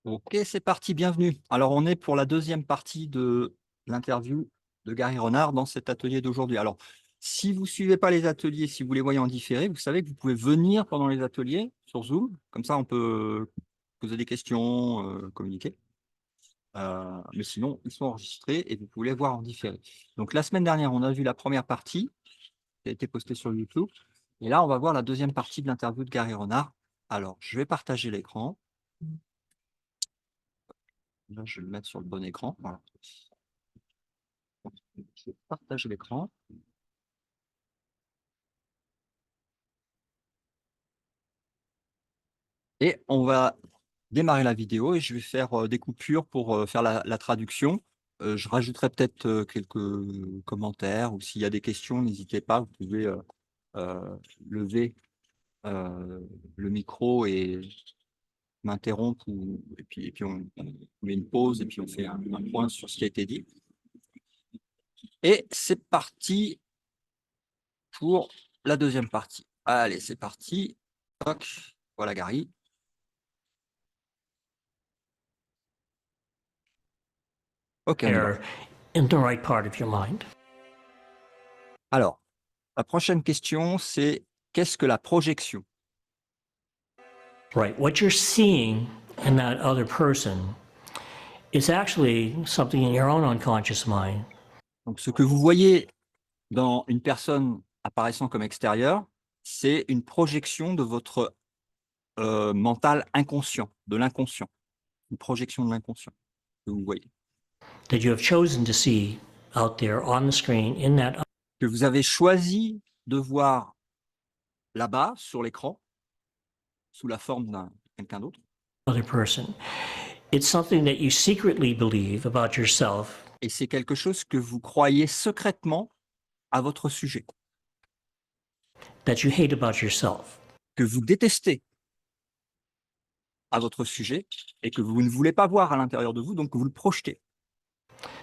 Ok, c'est parti, bienvenue. Alors, on est pour la deuxième partie de l'interview de Gary Renard dans cet atelier d'aujourd'hui. Alors, si vous ne suivez pas les ateliers, si vous les voyez en différé, vous savez que vous pouvez venir pendant les ateliers sur Zoom. Comme ça, on peut poser des questions, communiquer. Mais sinon, ils sont enregistrés et vous pouvez les voir en différé. Donc, la semaine dernière, on a vu la première partie qui a été postée sur YouTube. Et là, on va voir la deuxième partie de l'interview de Gary Renard. Alors, je vais partager l'écran. Là, je vais le mettre sur le bon écran. Voilà. Je partage l'écran. Et on va démarrer la vidéo et je vais faire des coupures pour faire la traduction. Je rajouterai peut-être quelques commentaires ou s'il y a des questions, n'hésitez pas, vous pouvez lever le micro et m'interrompre et puis on met une pause et puis on fait un point sur ce qui a été dit. Et c'est parti pour la deuxième partie. Allez, c'est parti. Toc. Voilà Gary. Ok, on y va. In the right part of your mind. Alors, la prochaine question, c'est qu'est-ce que la projection? Right. What you're seeing in that other person is actually something in your own unconscious mind. Donc, ce que vous voyez dans une personne apparaissant comme extérieure, c'est une projection de votre mental inconscient, de l'inconscient, une projection de l'inconscient que vous voyez, That you have chosen to see out there on the screen in that que vous avez choisi de voir là-bas sur l'écran, sous la forme d'un quelqu'un d'autre. other person. It's something that you secretly believe about yourself. Et c'est quelque chose que vous croyez secrètement à votre sujet, That you hate about yourself. que vous détestez à votre sujet et que vous ne voulez pas voir à l'intérieur de vous, donc que vous le projetez.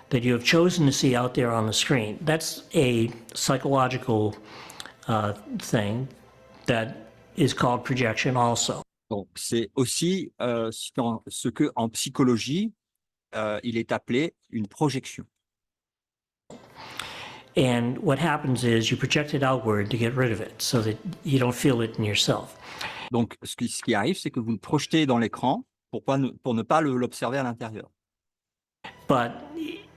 That you have chosen to see out there on the screen. That's a psychological thing that is called projection also. Donc, c'est aussi ce que en psychologie, il est appelé une projection. And what happens is you project it outward to get rid of it so that you don't feel it in yourself. Donc, ce qui arrive, c'est que vous le projetez dans l'écran pour ne pas l'observer à l'intérieur. But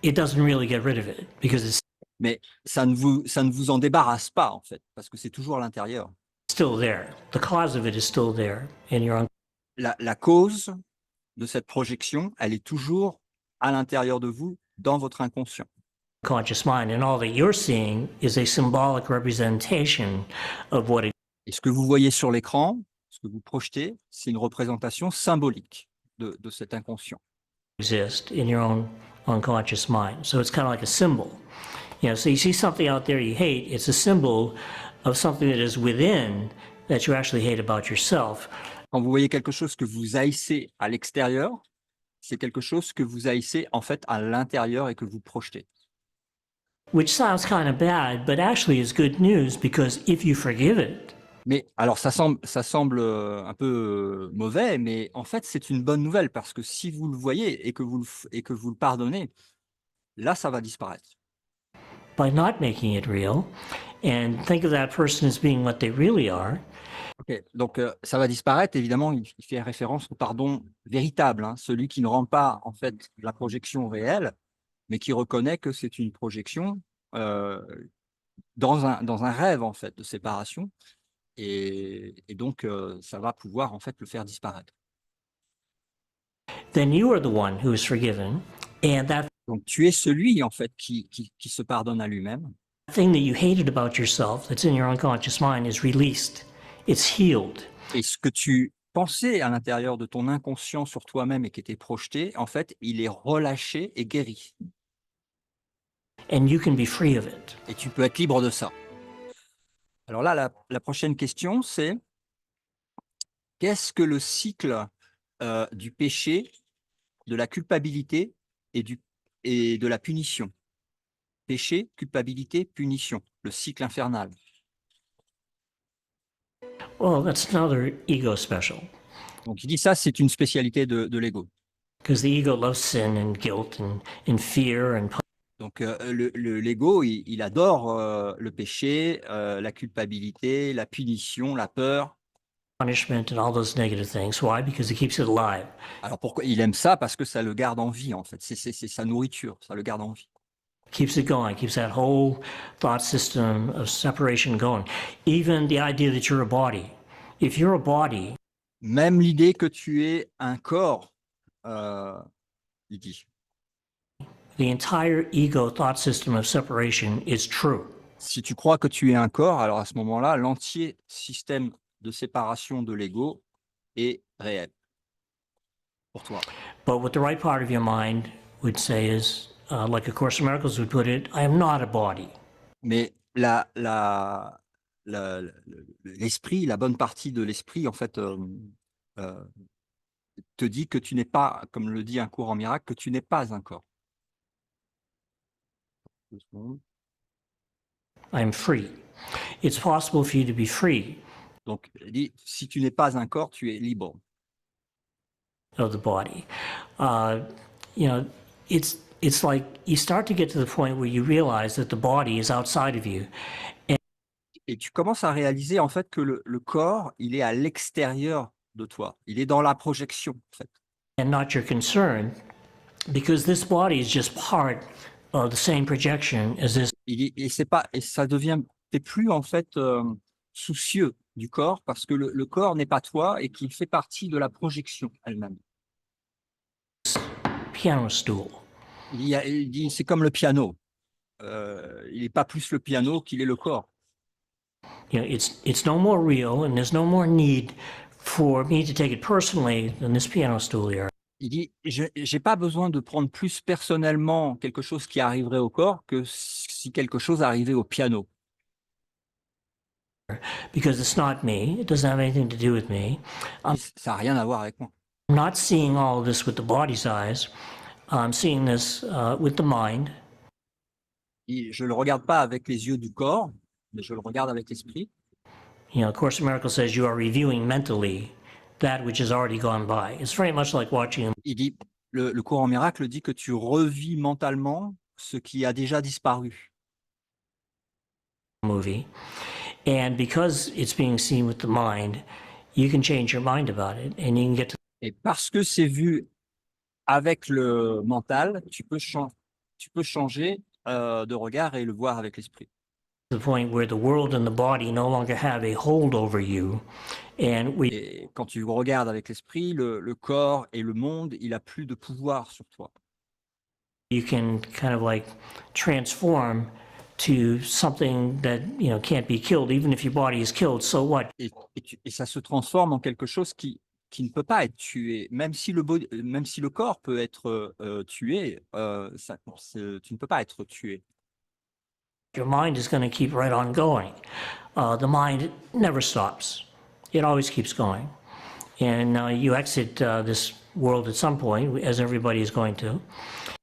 it doesn't really get rid of it because it's Mais ça ne vous en débarrasse pas, en fait, parce que c'est toujours à l'intérieur. still there. The cause of it is still there in your La cause de cette projection, elle est toujours à l'intérieur de vous, dans votre inconscient. unconscious mind, and all that you're seeing is a symbolic representation of what Et ce que vous voyez sur l'écran, ce que vous projetez, c'est une représentation symbolique de cet inconscient. exists in your own unconscious mind. So it's kind of like a symbol. You know, so you see something out there you hate, it's a symbol of something that is within that you actually hate about yourself. Quand vous voyez quelque chose que vous haïssez à l'extérieur, c'est quelque chose que vous haïssez en fait à l'intérieur et que vous projetez. Which sounds kind of bad, but actually is good news because if you forgive it, Mais alors ça semble un peu mauvais, mais en fait c'est une bonne nouvelle parce que si vous le voyez et que vous le pardonnez, là ça va disparaître. by not making it real and think of that person as being what they really are, Ok, donc ça va disparaître. Évidemment, il fait référence au pardon véritable, hein, celui qui ne rend pas en fait la projection réelle, mais qui reconnaît que c'est une projection euh, dans un rêve en fait de séparation, et donc ça va pouvoir en fait le faire disparaître. then you are the one who is forgiven, and that Donc tu es celui en fait qui se pardonne à lui-même. thing that you hated about yourself that's in your unconscious mind is released. It's healed. Et ce que tu pensais à l'intérieur de ton inconscient sur toi-même et qui était projeté, en fait, il est relâché et guéri. And you can be free of it. Et tu peux être libre de ça. Alors là, la prochaine question, c'est qu'est-ce que le cycle du péché, de la culpabilité et de la punition? Péché, culpabilité, punition, le cycle infernal. Well, that's another ego special. Donc il dit ça, c'est une spécialité de l'ego. Because the ego loves sin and guilt and fear and Donc, l'ego, il adore le péché, la culpabilité, la punition, la peur. punishment and all those negative things. Why? Because it keeps it alive. Alors, pourquoi il aime ça? Parce que ça le garde en vie, en fait. C'est sa nourriture, ça le garde en vie. Keeps it going, keeps that whole thought system of separation going. Even the idea that you're a body. If you're a body, Même l'idée que tu es un corps, il dit. the entire ego thought system of separation is true. Si tu crois que tu es un corps, alors à ce moment-là, l'entier système de séparation de l'ego est réel pour toi. But what the right part of your mind would say is, like A Course in Miracles would put it, I am not a body. Mais l'esprit, la bonne partie de l'esprit, en fait, te dit que tu n'es pas, comme le dit un cours en miracle, que tu n'es pas un corps. 2 secondes. I am free. It's possible for you to be free Donc, il dit, si tu n'es pas un corps, tu es libre. of the body. You know, it's like you start to get to the point where you realize that the body is outside of you. Et tu commences à réaliser, en fait, que le corps, il est à l'extérieur de toi. Il est dans la projection, en fait. And not your concern, because this body is just part of the same projection as this. Et ça devient, t'es plus, en fait, soucieux du corps, parce que le corps n'est pas toi et qu'il fait partie de la projection elle-même. Piano stool. Il dit, c'est comme le piano. Il n'est pas plus le piano qu'il est le corps. You know, it's no more real, and there's no more need for me to take it personally than this piano stool here. Il dit, j'ai pas besoin de prendre plus personnellement quelque chose qui arriverait au corps que si quelque chose arrivait au piano. Because it's not me. It doesn't have anything to do with me. Ça n'a rien à voir avec moi. I'm not seeing all of this with the body's eyes. I'm seeing this with the mind. Je ne le regarde pas avec les yeux du corps, mais je le regarde avec l'esprit. You know, Course in Miracles says you are reviewing mentally that which has already gone by. It's very much like watching Il dit, le cours en miracle dit que tu revis mentalement ce qui a déjà disparu. a movie. And because it's being seen with the mind, you can change your mind about it and you can get to Et parce que c'est vu avec le mental, tu peux changer de regard et le voir avec l'esprit. the point where the world and the body no longer have a hold over you. And we Et quand tu regardes avec l'esprit, le corps et le monde, il a plus de pouvoir sur toi. you can kind of like transform to something that, you know, can't be killed. Even if your body is killed, so what? Et ça se transforme en quelque chose qui ne peut pas être tué. Même si le corps peut être tué, tu ne peux pas être tué. Your mind is going to keep right on going. The mind never stops. It always keeps going. And you exit this world at some point, as everybody is going to.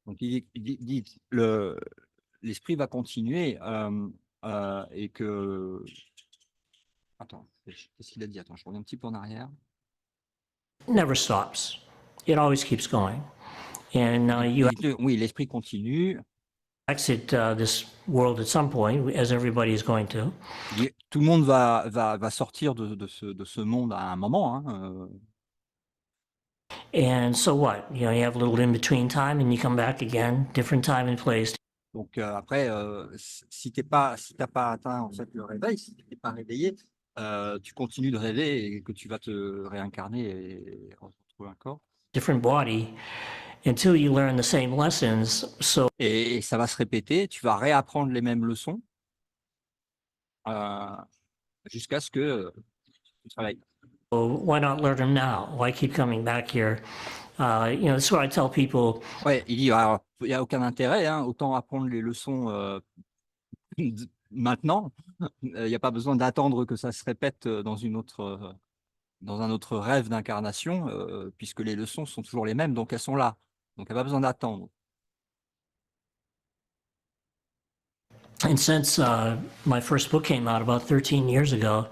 Donc il dit l'esprit va continuer et que... Attends, qu'est-ce qu'il a dit? Attends, je reviens un petit peu en arrière. Never stops. It always keeps going. And you Oui, l'esprit continue. exit this world at some point, as everybody is going to. Tout le monde va sortir de ce monde à un moment. Hein, And so what? You know, you have a little in-between time and you come back again, different time and place. Donc après, si t'as pas atteint en fait le réveil, si tu n'es pas réveillé, tu continues de rêver et que tu vas te réincarner et retrouver un corps. Different body until you learn the same lessons. So Et ça va se répéter, tu vas réapprendre les mêmes leçons jusqu'à ce que tu travailles. why not learn them now? Why keep coming back here? You know, that's what I tell people. Ouais, il dit, alors, il n'y a aucun intérêt, hein, autant apprendre les leçons maintenant. Il n'y a pas besoin d'attendre que ça se répète dans un autre rêve d'incarnation, puisque les leçons sont toujours les mêmes, donc elles sont là. Donc il n'y a pas besoin d'attendre. And since my first book came out about 13 years ago,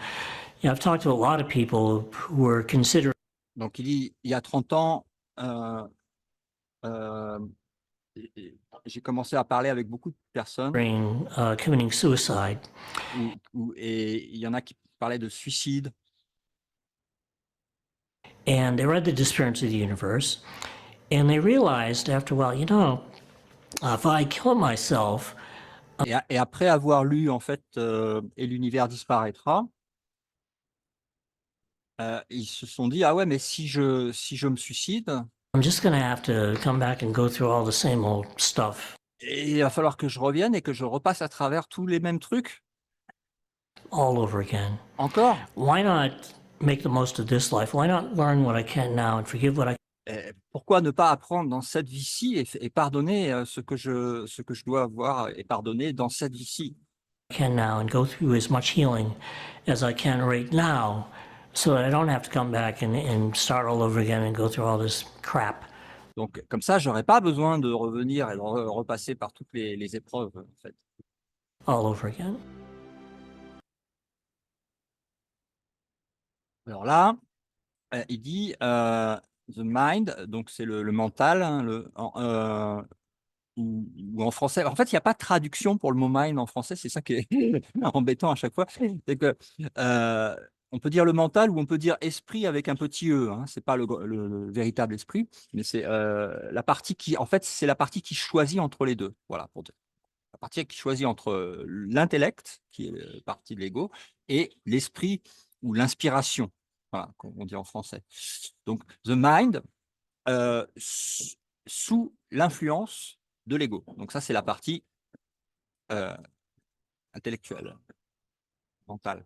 you know, I've talked to a lot of people who were considering Donc il dit, il y a 30 ans, j'ai commencé à parler avec beaucoup de personnes committing suicide. et il y en a qui parlaient de suicide. And they read The Disappearance of the Universe, and they realized after a while, if I kill myself, Et après avoir lu, en fait, Et l'univers disparaîtra, ils se sont dit: «Ah ouais, mais si je me suicide, I'm just going to have to come back and go through all the same old stuff et il va falloir que je revienne et que je repasse à travers tous les mêmes trucs, all over again. encore? Why not make the most of this life? Why not learn what I can now and forgive what I Pourquoi ne pas apprendre dans cette vie-ci et pardonner, ce que je dois avoir et pardonner dans cette vie-ci?» can now and go through as much healing as I can right now so that I don't have to come back and start all over again and go through all this crap Donc comme ça, j'aurais pas besoin de revenir et de repasser par toutes les épreuves, en fait. all over again. Alors là, il dit, the mind, donc c'est le mental, hein, ou en français. En fait, il y a pas de traduction pour le mot mind en français, c'est ça qui est embêtant à chaque fois. C'est que, on peut dire le mental ou on peut dire esprit avec un petit e, hein. C'est pas le véritable esprit, mais c'est, la partie qui en fait, c'est la partie qui choisit entre les 2. Voilà, pour dire. La partie qui choisit entre, l'intellect, qui est, partie de l'ego, et l'esprit ou l'inspiration. Voilà, comme on dit en français. Donc the mind, sous l'influence de l'ego. Donc ça, c'est la partie intellectuelle, mentale.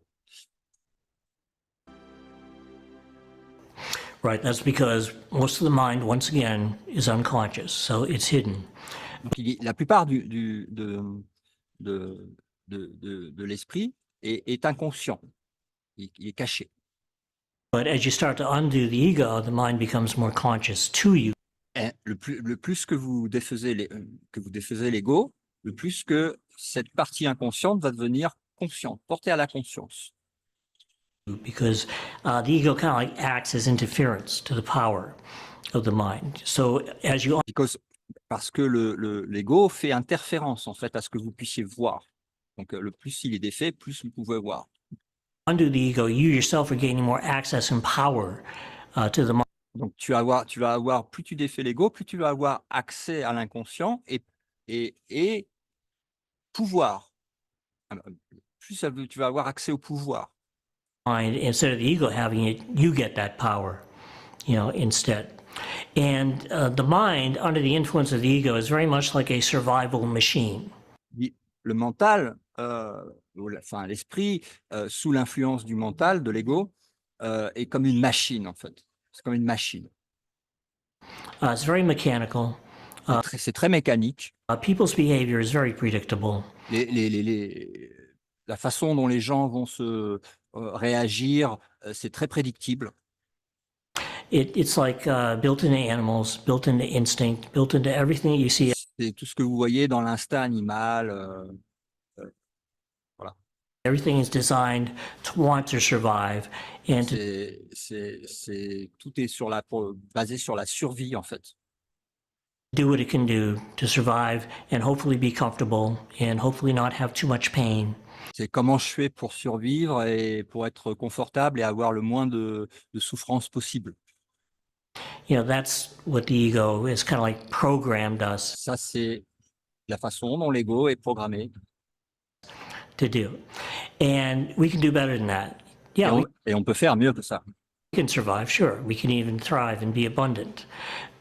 Right, that's because most of the mind, once again, is unconscious, so it's hidden. Donc la plupart de l'esprit est inconscient, il est caché. But as you start to undo the ego, the mind becomes more conscious to you. Et le plus que vous défaisez l'ego, le plus que cette partie inconsciente va devenir consciente, portée à la conscience. Because the ego kind of like acts as interference to the power of the mind. So as you Parce que l'ego fait interférence en fait à ce que vous puissiez voir. Donc le plus il est défait, plus vous pouvez voir. undo the ego, you yourself are gaining more access and power to the mind. Donc tu vas avoir, plus tu défais l'ego, plus tu vas avoir accès à l'inconscient et pouvoir. Plus tu vas avoir accès au pouvoir. Instead of the ego having it, you get that power, instead. And the mind, under the influence of the ego, is very much like a survival machine. Le mental, enfin l'esprit, sous l'influence du mental, de l'ego, est comme une machine en fait. C'est comme une machine. It's very mechanical. C'est très mécanique. People's behavior is very predictable. La façon dont les gens vont se réagir, c'est très prédictible. It's like built into animals, built into instinct, built into everything that you see. C'est tout ce que vous voyez dans l'instinct animal. Voilà. Everything is designed to want to survive and to tout est basé sur la survie en fait. do what it can do to survive and hopefully be comfortable and hopefully not have too much pain. C'est comment je fais pour survivre et pour être confortable et avoir le moins de souffrance possible. That's what the ego is kind of like programmed us Ça, c'est la façon dont l'ego est programmé. to do. And we can do better than that. Yeah, Et on peut faire mieux que ça. we can survive, sure. We can even thrive and be abundant.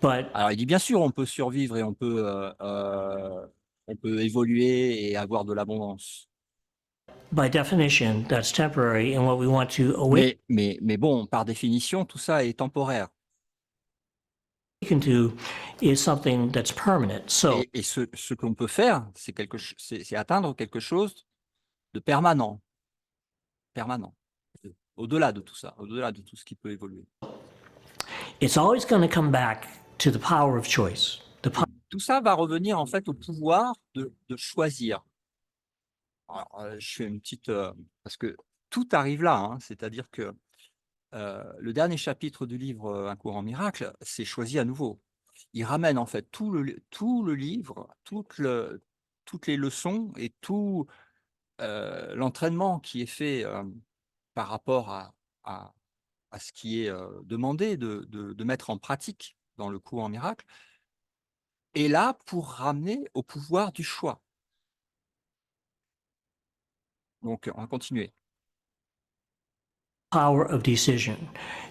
But Alors, il dit bien sûr, on peut survivre et on peut évoluer et avoir de l'abondance. by definition, that's temporary, and what we want to awaken Mais bon, par définition, tout ça est temporaire. to is something that's permanent. So Et ce qu'on peut faire, c'est atteindre quelque chose de permanent. Permanent. Au-delà de tout ça, au-delà de tout ce qui peut évoluer. it's always going to come back to the power of choice. Tout ça va revenir en fait au pouvoir de choisir. Alors, je fais une petite, parce que tout arrive là, hein, c'est-à-dire que le dernier chapitre du livre Un cours en miracle, c'est choisi à nouveau. il ramène en fait tout le livre, toutes les leçons et tout l'entraînement qui est fait par rapport à, à ce qui est demandé de mettre en pratique dans le cours en miracle, est là pour ramener au pouvoir du choix. Donc, on va continuer. Power of decision.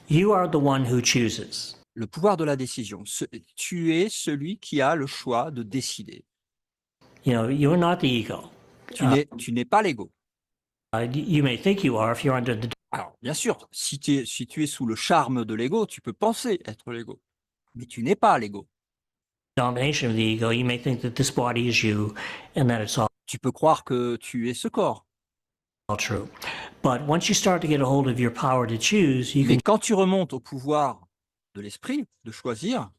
You are the one who chooses. Le pouvoir de la décision. Tu es celui qui a le choix de décider. You know, you're not the ego. Tu n'es pas l'ego. You may think you are if you're under the Alors, bien sûr, si tu es sous le charme de l'ego, tu peux penser être l'ego. Mais tu n'es pas l'ego. domination of the ego. You may think that this body is you and that it's all Tu peux croire que tu es ce corps. true. But once you start to get a hold of your power to choose, you Mais can quand tu remontes au pouvoir de l'esprit, de choisir,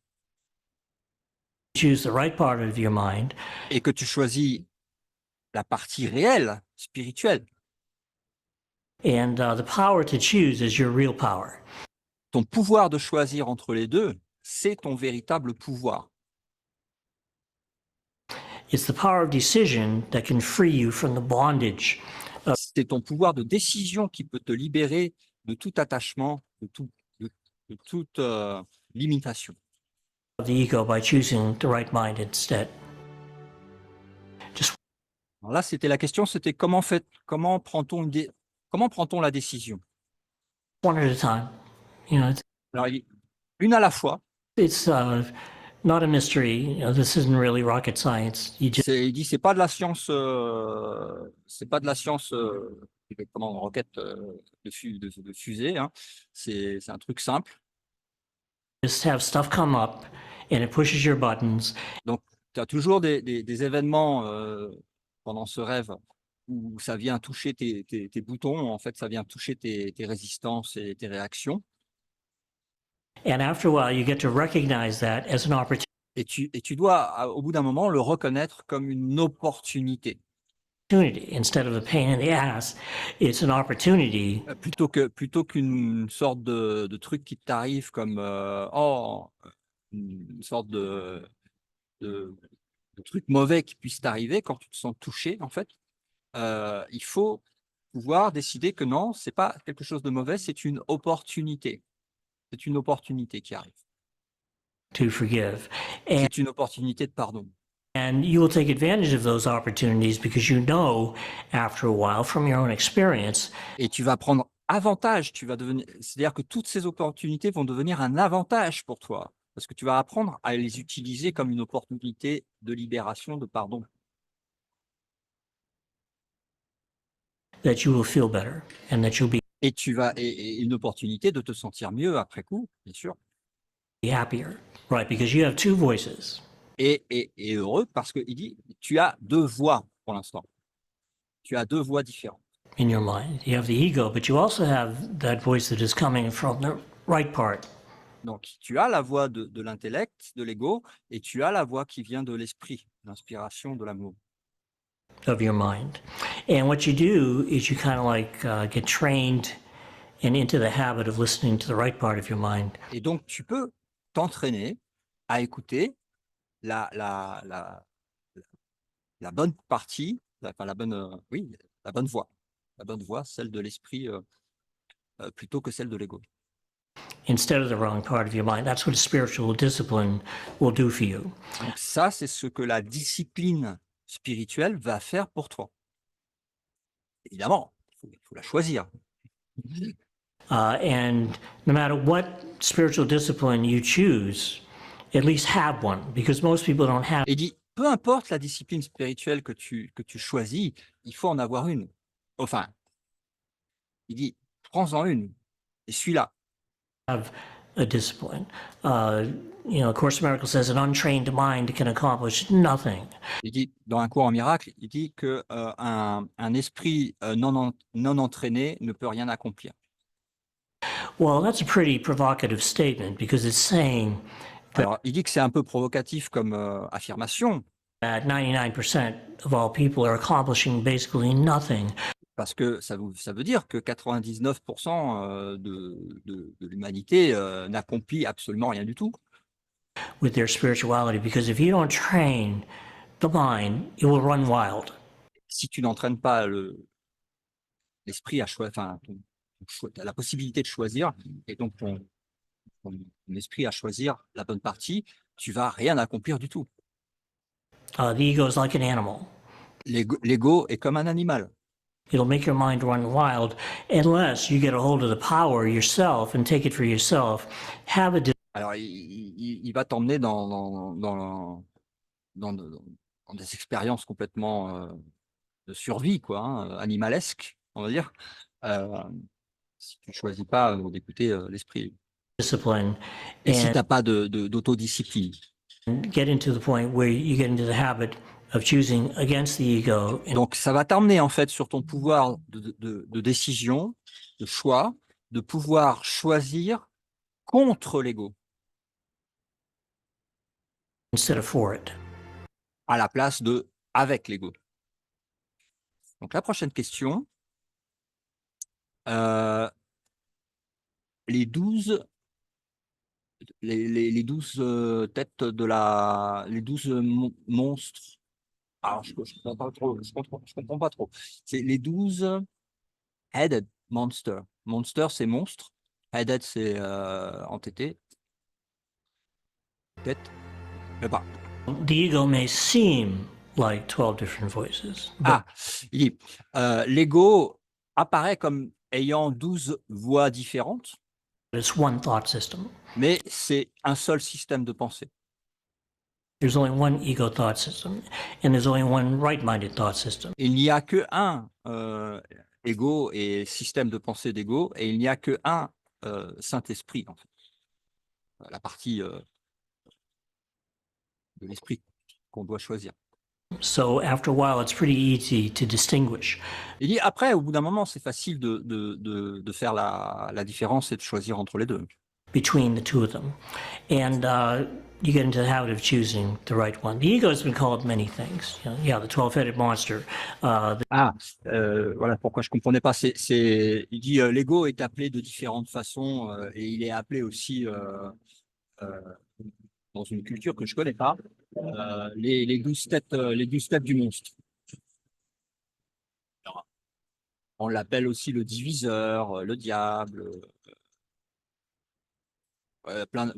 choose the right part of your mind, et que tu choisis la partie réelle, spirituelle, and the power to choose is your real power. ton pouvoir de choisir entre les deux, c'est ton véritable pouvoir. It's the power of decision that can free you from the bondage C'est ton pouvoir de décision qui peut te libérer de tout attachement, de toute limitation. of the ego by choosing the right mind instead. Just Alors là, c'était la question, c'était comment prend-on la décision? one at a time. You know, Alors, une à la fois. it's not a mystery. You know, this isn't really rocket science. You just Il dit c'est pas de la science, comment roquette de fusée. Hein. C'est un truc simple. have stuff come up and it pushes your buttons. Donc, tu as toujours des événements pendant ce rêve où ça vient toucher tes boutons. En fait, ça vient toucher tes résistances et tes réactions. And after a while, you get to recognize that as an opportunity Et tu dois, au bout d'un moment, le reconnaître comme une opportunité. instead of a pain in the ass. It's an opportunity Plutôt qu'une sorte de truc qui t'arrive comme une sorte de truc mauvais qui puisse t'arriver quand tu te sens touché, en fait. Il faut pouvoir décider que non, c'est pas quelque chose de mauvais, c'est une opportunité. C'est une opportunité qui arrive. to forgive. C'est une opportunité de pardon. And you will take advantage of those opportunities because you know, after a while, from your own experience, Et tu vas prendre avantage, c'est-à-dire que toutes ces opportunités vont devenir un avantage pour toi, parce que tu vas apprendre à les utiliser comme une opportunité de libération, de pardon. that you will feel better and that you'll be Et une opportunité de te sentir mieux après coup, bien sûr, happier, right? Because you have two voices. et heureux, parce qu'il dit, tu as deux voix pour l'instant. Tu as deux voix différentes. In your mind, you have the ego, but you also have that voice that is coming from the right part. Donc, tu as la voix de l'intellect, de l'ego, et tu as la voix qui vient de l'esprit, l'inspiration, de l'amour. Of your mind. And what you do is you kind of like get trained and into the habit of listening to the right part of your mind. Et donc, tu peux t'entraîner à écouter la bonne partie, enfin la bonne voix. La bonne voix, celle de l'esprit, plutôt que celle de l'ego. Instead of the wrong part of your mind. That's what a spiritual discipline will do for you. Donc ça, c'est ce que la discipline spirituelle va faire pour toi. Évidemment, il faut la choisir. And no matter what spiritual discipline you choose, at least have one, because most people don't have. Et il dit, peu importe la discipline spirituelle que tu choisis, il faut en avoir une. Enfin, il dit, prends-en une et suis-la. Have a discipline. You know, Course in Miracles says an untrained mind can accomplish nothing. Il dit, dans un cours en miracle, il dit que un esprit non entraîné ne peut rien accomplir. Well, that's a pretty provocative statement because it's saying Alors, il dit que c'est un peu provocatif comme affirmation, that 99% of all people are accomplishing basically nothing. parce que ça veut dire que 99% de l'humanité n'accomplit absolument rien du tout. with their spirituality, because if you don't train the mind, it will run wild. Si tu n'entraînes pas l'esprit à choisir, enfin, la possibilité de choisir, et donc ton esprit à choisir la bonne partie, tu vas rien accomplir du tout. The ego is like an animal. L'ego est comme un animal. It'll make your mind run wild unless you get a hold of the power yourself and take it for yourself. Have a Alors, il va t'emmener dans des expériences complètement de survie, quoi, hein, animalesques, on va dire, si tu ne choisis pas d'écouter l'esprit. discipline Et si and tu n'as pas d'autodiscipline. get into the point where you get into the habit of choosing against the ego. Donc, ça va t'emmener en fait sur ton pouvoir de décision, de choix, de pouvoir choisir contre l'ego, Instead of for it. à la place de avec l'ego. Donc, la prochaine question, les 12 têtes les 12 monstres. Alors, je comprends pas trop. Je comprends pas trop. C'est les 12 headed monster. Monster, c'est monstre. Headed, c'est entêté. Tête. Mais pas. The ego may seem like 12 different voices, but Ah, il dit, l'ego apparaît comme ayant 12 voix différentes, it's one thought system. mais c'est un seul système de pensée. There's only one ego thought system, and there's only one right-minded thought system. Il n'y a que un ego et système de pensée d'ego, et il n'y a que un Saint-Esprit, en fait. La partie de l'esprit qu'on doit choisir. So after a while, it's pretty easy to distinguish Il dit, après, au bout d'un moment, c'est facile de faire la différence et de choisir entre les deux. between the two of them. And you get into the habit of choosing the right one. The ego has been called many things. You know, yeah, the 12-headed monster. Voilà pourquoi je ne comprenais pas. Il dit l'ego est appelé de différentes façons et il est appelé aussi dans une culture que je ne connais pas, les 12 têtes du monstre. Alors, on l'appelle aussi le diviseur, le diable.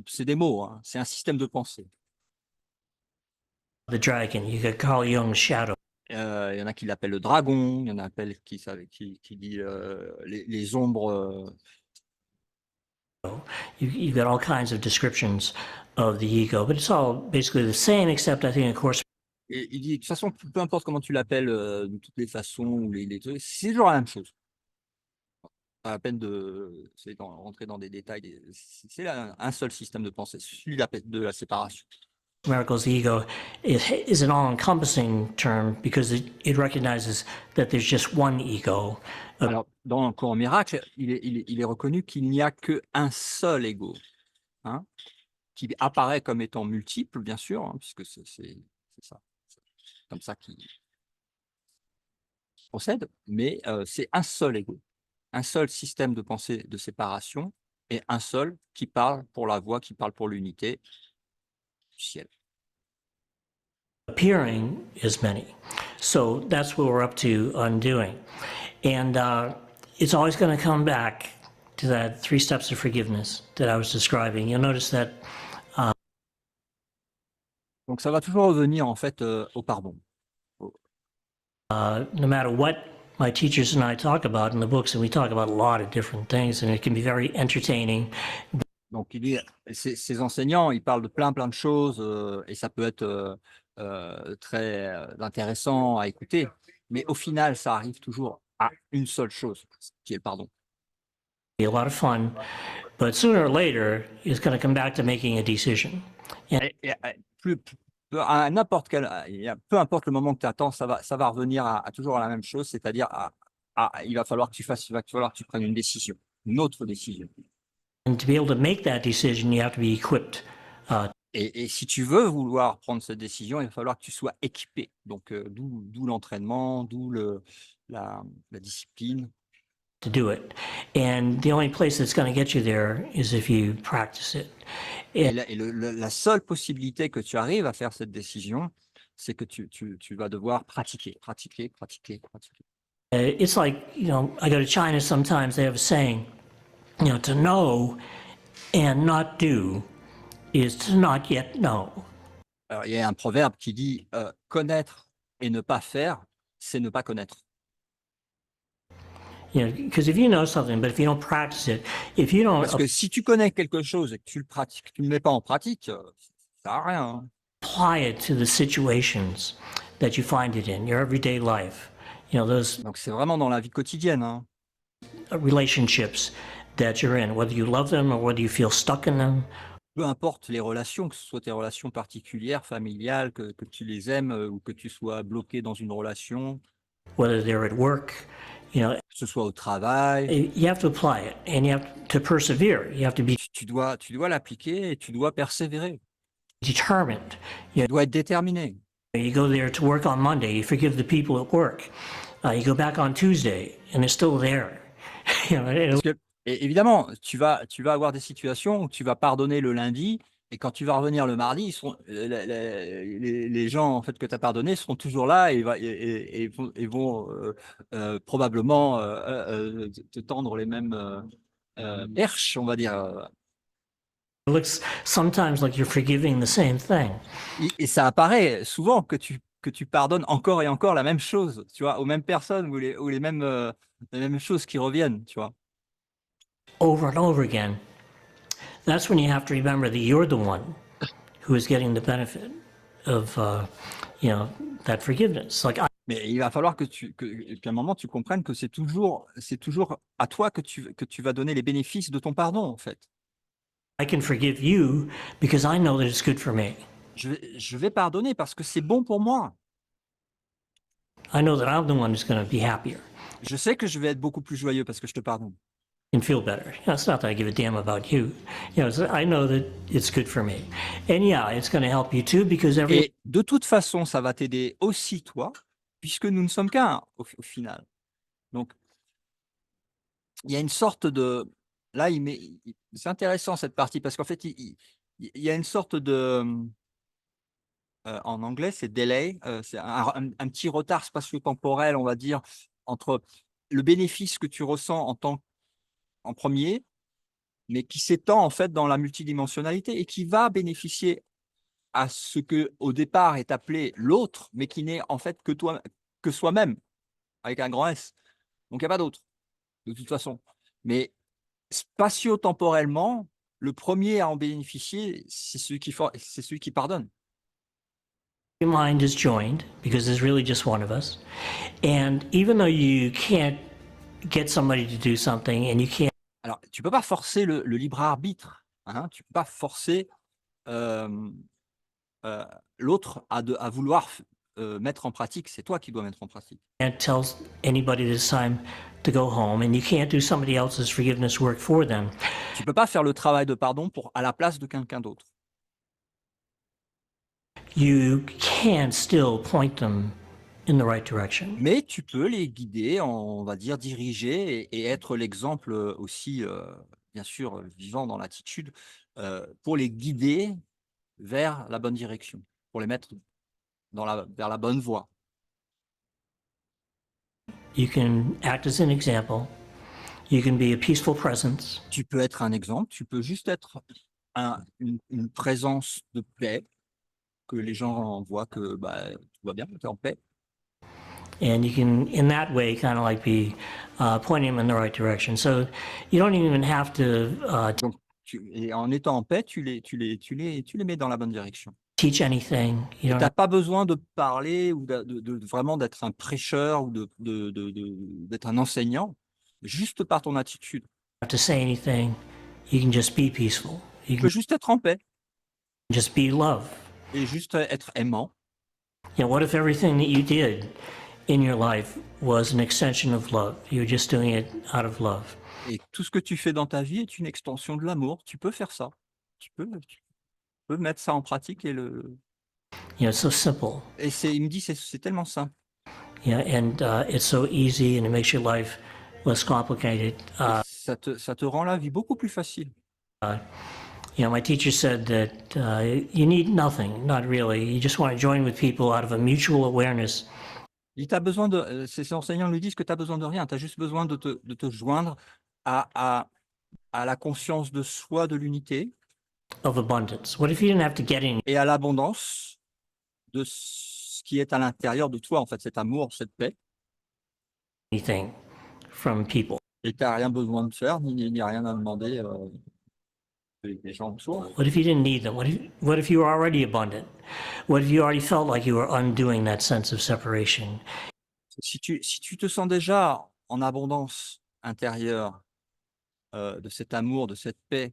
C'est des mots, hein, c'est un système de pensée. The dragon. You got Carl Jung's shadow. Il y en a qui l'appellent le dragon, il y en a qui dit les ombres. You've got all kinds of descriptions of the ego, but it's all basically the same, except I think, of course, Et il dit, de toute façon, peu importe comment tu l'appelles, de toutes les façons, ou les trucs, c'est toujours la même chose. Pas la peine de rentrer dans des détails. C'est un seul système de pensée, celui de la séparation. miracles, the ego is an all-encompassing term because it recognizes that there's just one ego. Alors, dans le cours miracle, il est reconnu qu'il n'y a qu'un seul ego, hein, qui apparaît comme étant multiple, bien sûr, hein, puisque c'est ça, comme ça qu'il procède, mais c'est un seul ego, un seul système de pensée de séparation, et un seul qui parle pour la voix, qui parle pour l'unité du ciel. Appearing is many. So that's what we're up to undoing. And it's always going to come back to that 3 steps of forgiveness that I was describing. You'll notice that Donc ça va toujours revenir en fait au pardon. no matter what my teachers and I talk about in the books, and we talk about a lot of different things, and it can be very entertaining. Donc ces enseignants, ils parlent de plein de choses et ça peut être très intéressant à écouter, mais au final, ça arrive toujours à une seule chose, qui est le pardon. Be a lot of fun, but sooner or later, it's going to come back to making a decision. À n'importe quel, peu importe le moment que tu attends, ça va revenir toujours à la même chose, c'est-à-dire il va falloir que tu prennes une décision, une autre décision. And to be able to make that decision, you have to be equipped. Et si tu veux vouloir prendre cette décision, il va falloir que tu sois équipé. Donc, d'où l'entraînement, d'où la discipline. to do it. And the only place that's going to get you there is if you practice it. Et la seule possibilité que tu arrives à faire cette décision, c'est que tu vas devoir pratiquer, pratiquer, pratiquer, pratiquer. It's like, I go to China sometimes, they have a saying, to know and not do is to not yet know. Alors, il y a un proverbe qui dit connaître et ne pas faire, c'est ne pas connaître. Because if you know something, but if you don't practice it, if you don't Parce que si tu connais quelque chose et que tu le pratiques, tu ne le mets pas en pratique, ça sert à rien. Hein. apply it to the situations that you find it in your everyday life, those Donc c'est vraiment dans la vie quotidienne. Hein. relationships that you're in, whether you love them or whether you feel stuck in them. Peu importe les relations, que ce soit tes relations particulières, familiales, que tu les aimes ou que tu sois bloqué dans une relation, Whether they're at work, que ce soit au travail, you have to apply it and you have to persevere. You have to be tu dois l'appliquer et tu dois persévérer. determined. Tu dois être déterminé. You go there to work on Monday, you forgive the people at work. You go back on Tuesday and they're still there. Parce que, et évidemment, tu vas avoir des situations où tu vas pardonner le lundi et quand tu vas revenir le mardi, ils seront, les gens en fait, que tu as pardonnés seront toujours là et vont probablement te tendre les mêmes perches, on va dire. It looks sometimes like you're forgiving the same thing. Et ça apparaît souvent que tu pardonnes encore et encore la même chose, tu vois, aux mêmes personnes ou les mêmes choses qui reviennent, tu vois. Over and over again. That's when you have to remember that you're the one who is getting the benefit of, that forgiveness. Mais il va falloir qu'à un moment tu comprennes que c'est toujours à toi que tu vas donner les bénéfices de ton pardon, en fait. I can forgive you because I know that it's good for me. Je vais pardonner parce que c'est bon pour moi. I know that I'm the one who's going to be happier Je sais que je vais être beaucoup plus joyeux parce que je te pardonne. and feel better. It's not that I give a damn about you. I know that it's good for me. And yeah, it's going to help you too because Et de toute façon, ça va t'aider aussi toi, puisque nous ne sommes qu'un au final. Donc, il y a une sorte de... Là, c'est intéressant cette partie parce qu'en fait, il y a une sorte de... en anglais, c'est delay, c'est un petit retard spatio-temporel, on va dire, entre le bénéfice que tu ressens en premier, mais qui s'étend en fait dans la multidimensionnalité et qui va bénéficier à ce que au départ est appelé l'autre, mais qui n'est en fait que soi-même, avec un grand S. Donc il n'y a pas d'autre, de toute façon. Mais spatio-temporellement, le premier à en bénéficier, c'est celui qui pardonne. your mind is joined because there's really just one of us. And even though you can't get somebody to do something and you can't Alors, tu ne peux pas forcer le libre arbitre. Hein, tu ne peux pas forcer l'autre à vouloir mettre en pratique. C'est toi qui dois mettre en pratique. tell anybody this time to go home and you can't do somebody else's forgiveness work for them. Tu ne peux pas faire le travail de pardon à la place de quelqu'un d'autre. You can still point them in the right direction. Mais tu peux les guider, on va dire diriger et être l'exemple aussi, bien sûr, vivant dans l'attitude, pour les guider vers la bonne direction, pour les mettre vers la bonne voie. You can act as an example. You can be a peaceful presence. Tu peux être un exemple, tu peux juste être une présence de paix, que les gens voient que tout va bien, tu es en paix. And you can, in that way, kind of like be pointing them in the right direction. So you don't even have to Donc, et en étant en paix, tu les mets dans la bonne direction. teach anything. You Tu don't n'as pas besoin de parler ou vraiment d'être un prêcheur ou d'être un enseignant, juste par ton attitude. have to say anything. You can just be peaceful. You Tu can peux juste être en paix just be love. et juste être aimant. What if everything that you did in your life was an extension of love? You were just doing it out of love. Et tout ce que tu fais dans ta vie est une extension de l'amour. Tu peux faire ça. Tu peux mettre ça en pratique et It's so simple. il me dit c'est tellement simple. And it's so easy, and it makes your life less complicated. Et ça te rend la vie beaucoup plus facile. You know, my teacher said that you need nothing, not really. You just want to join with people out of a mutual awareness T'as besoin de, ces enseignants lui disent que tu as besoin de rien, tu as juste besoin de te joindre à la conscience de soi, de l'unité, of abundance. What if you didn't have to get et à l'abondance de ce qui est à l'intérieur de toi, en fait, cet amour, cette paix. anything from people? Et tu n'as rien besoin de faire, ni rien à demander des gens autour. What if you didn't need them? What if you were already abundant? What if you already felt like you were undoing that sense of separation? Si tu te sens déjà en abondance intérieure de cet amour, de cette paix,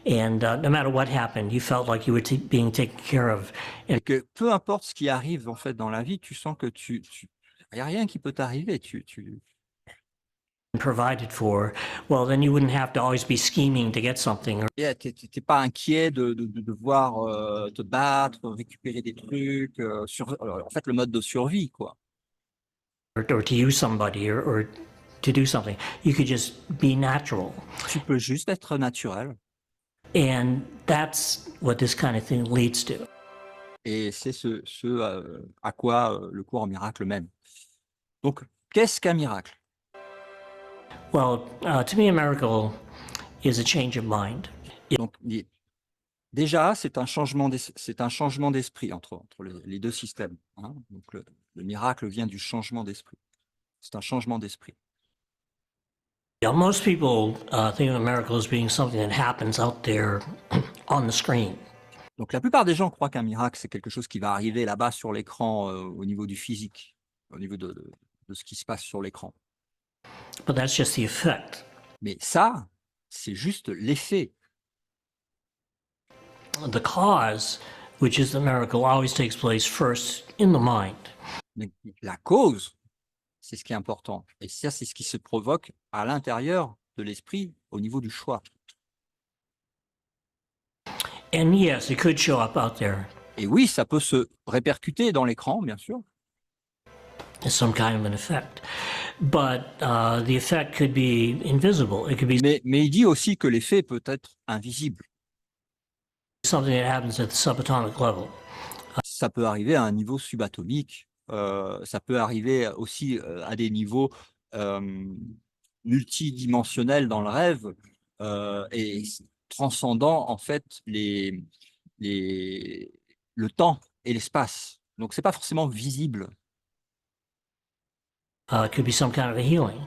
And no matter what happened, you felt like you were being taken care of. et que peu importe ce qui arrive en fait dans la vie, tu sens que il n'y a rien qui peut t'arriver. Provided for, well, then you wouldn't have to always be scheming to get something. T'es pas inquiet de devoir te battre, récupérer des trucs, en fait le mode de survie, quoi. Or to use somebody or to do something. You could just be natural. Tu peux juste être naturel. And that's what this kind of thing leads to. Et c'est ce à quoi le cours en miracle mène. Donc, qu'est-ce qu'un miracle? Well, to me, a miracle is a change of mind. Donc, déjà, c'est un changement d'esprit entre les deux systèmes, hein. Donc, le miracle vient du changement d'esprit. C'est un changement d'esprit. Yeah, most people think of a miracle as being something that happens out there on the screen. Donc, la plupart des gens croient qu'un miracle, c'est quelque chose qui va arriver là-bas sur l'écran, au niveau du physique, au niveau de ce qui se passe sur l'écran. But that's just the effect. Mais ça, c'est juste l'effet. The cause, which is the miracle, always takes place first in the mind. Mais la cause, c'est ce qui est important. Et ça, c'est ce qui se provoque à l'intérieur de l'esprit, au niveau du choix. And yes, it could show up out there Et oui, ça peut se répercuter dans l'écran, bien sûr. as some kind of an effect. But the effect could be invisible. It could be Mais il dit aussi que l'effet peut être invisible. something that happens at the subatomic level. Ça peut arriver à un niveau subatomique. Ça peut arriver aussi à des niveaux multidimensionnels dans le rêve et transcendant en fait le temps et l'espace. Donc, c'est pas forcément visible. It could be some kind of a healing.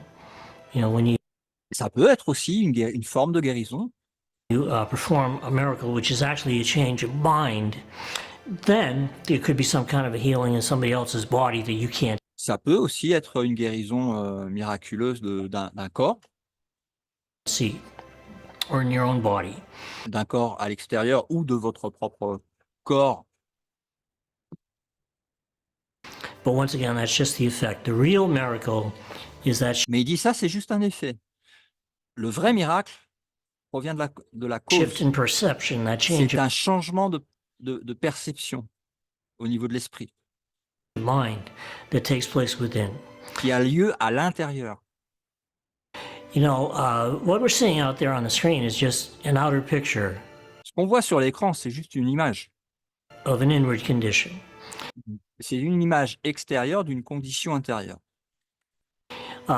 You know, when you Ça peut être aussi une forme de guérison. perform a miracle, which is actually a change of mind, then there could be some kind of a healing in somebody else's body that you can't Ça peut aussi être une guérison miraculeuse d'un corps see, or in your own body. à l'extérieur ou de votre propre corps. But once again, that's just the effect. The real miracle is that Mais il dit ça, c'est juste un effet. Le vrai miracle provient de la shift cause. in perception, that change C'est of un changement de perception au niveau de l'esprit mind that takes place within. qui a lieu à l'intérieur. You know, what we're seeing out there on the screen is just an outer picture Ce qu'on voit sur l'écran, c'est juste une image. of an inward condition. C'est une image extérieure d'une condition intérieure.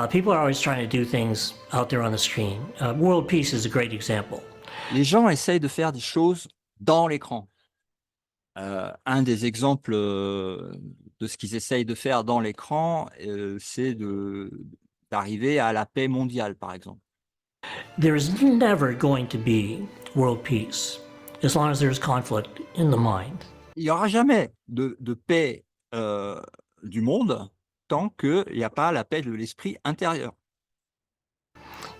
People are always trying to do things out there on the screen. World peace is a great example. Les gens essayent de faire des choses dans l'écran. Un des exemples de ce qu'ils essayent de faire dans l'écran, c'est d'arriver à la paix mondiale, par exemple. There is never going to be world peace as long as there is conflict in the mind. Il n'y aura jamais de paix du monde tant qu'il n'y a pas la paix de l'esprit intérieur.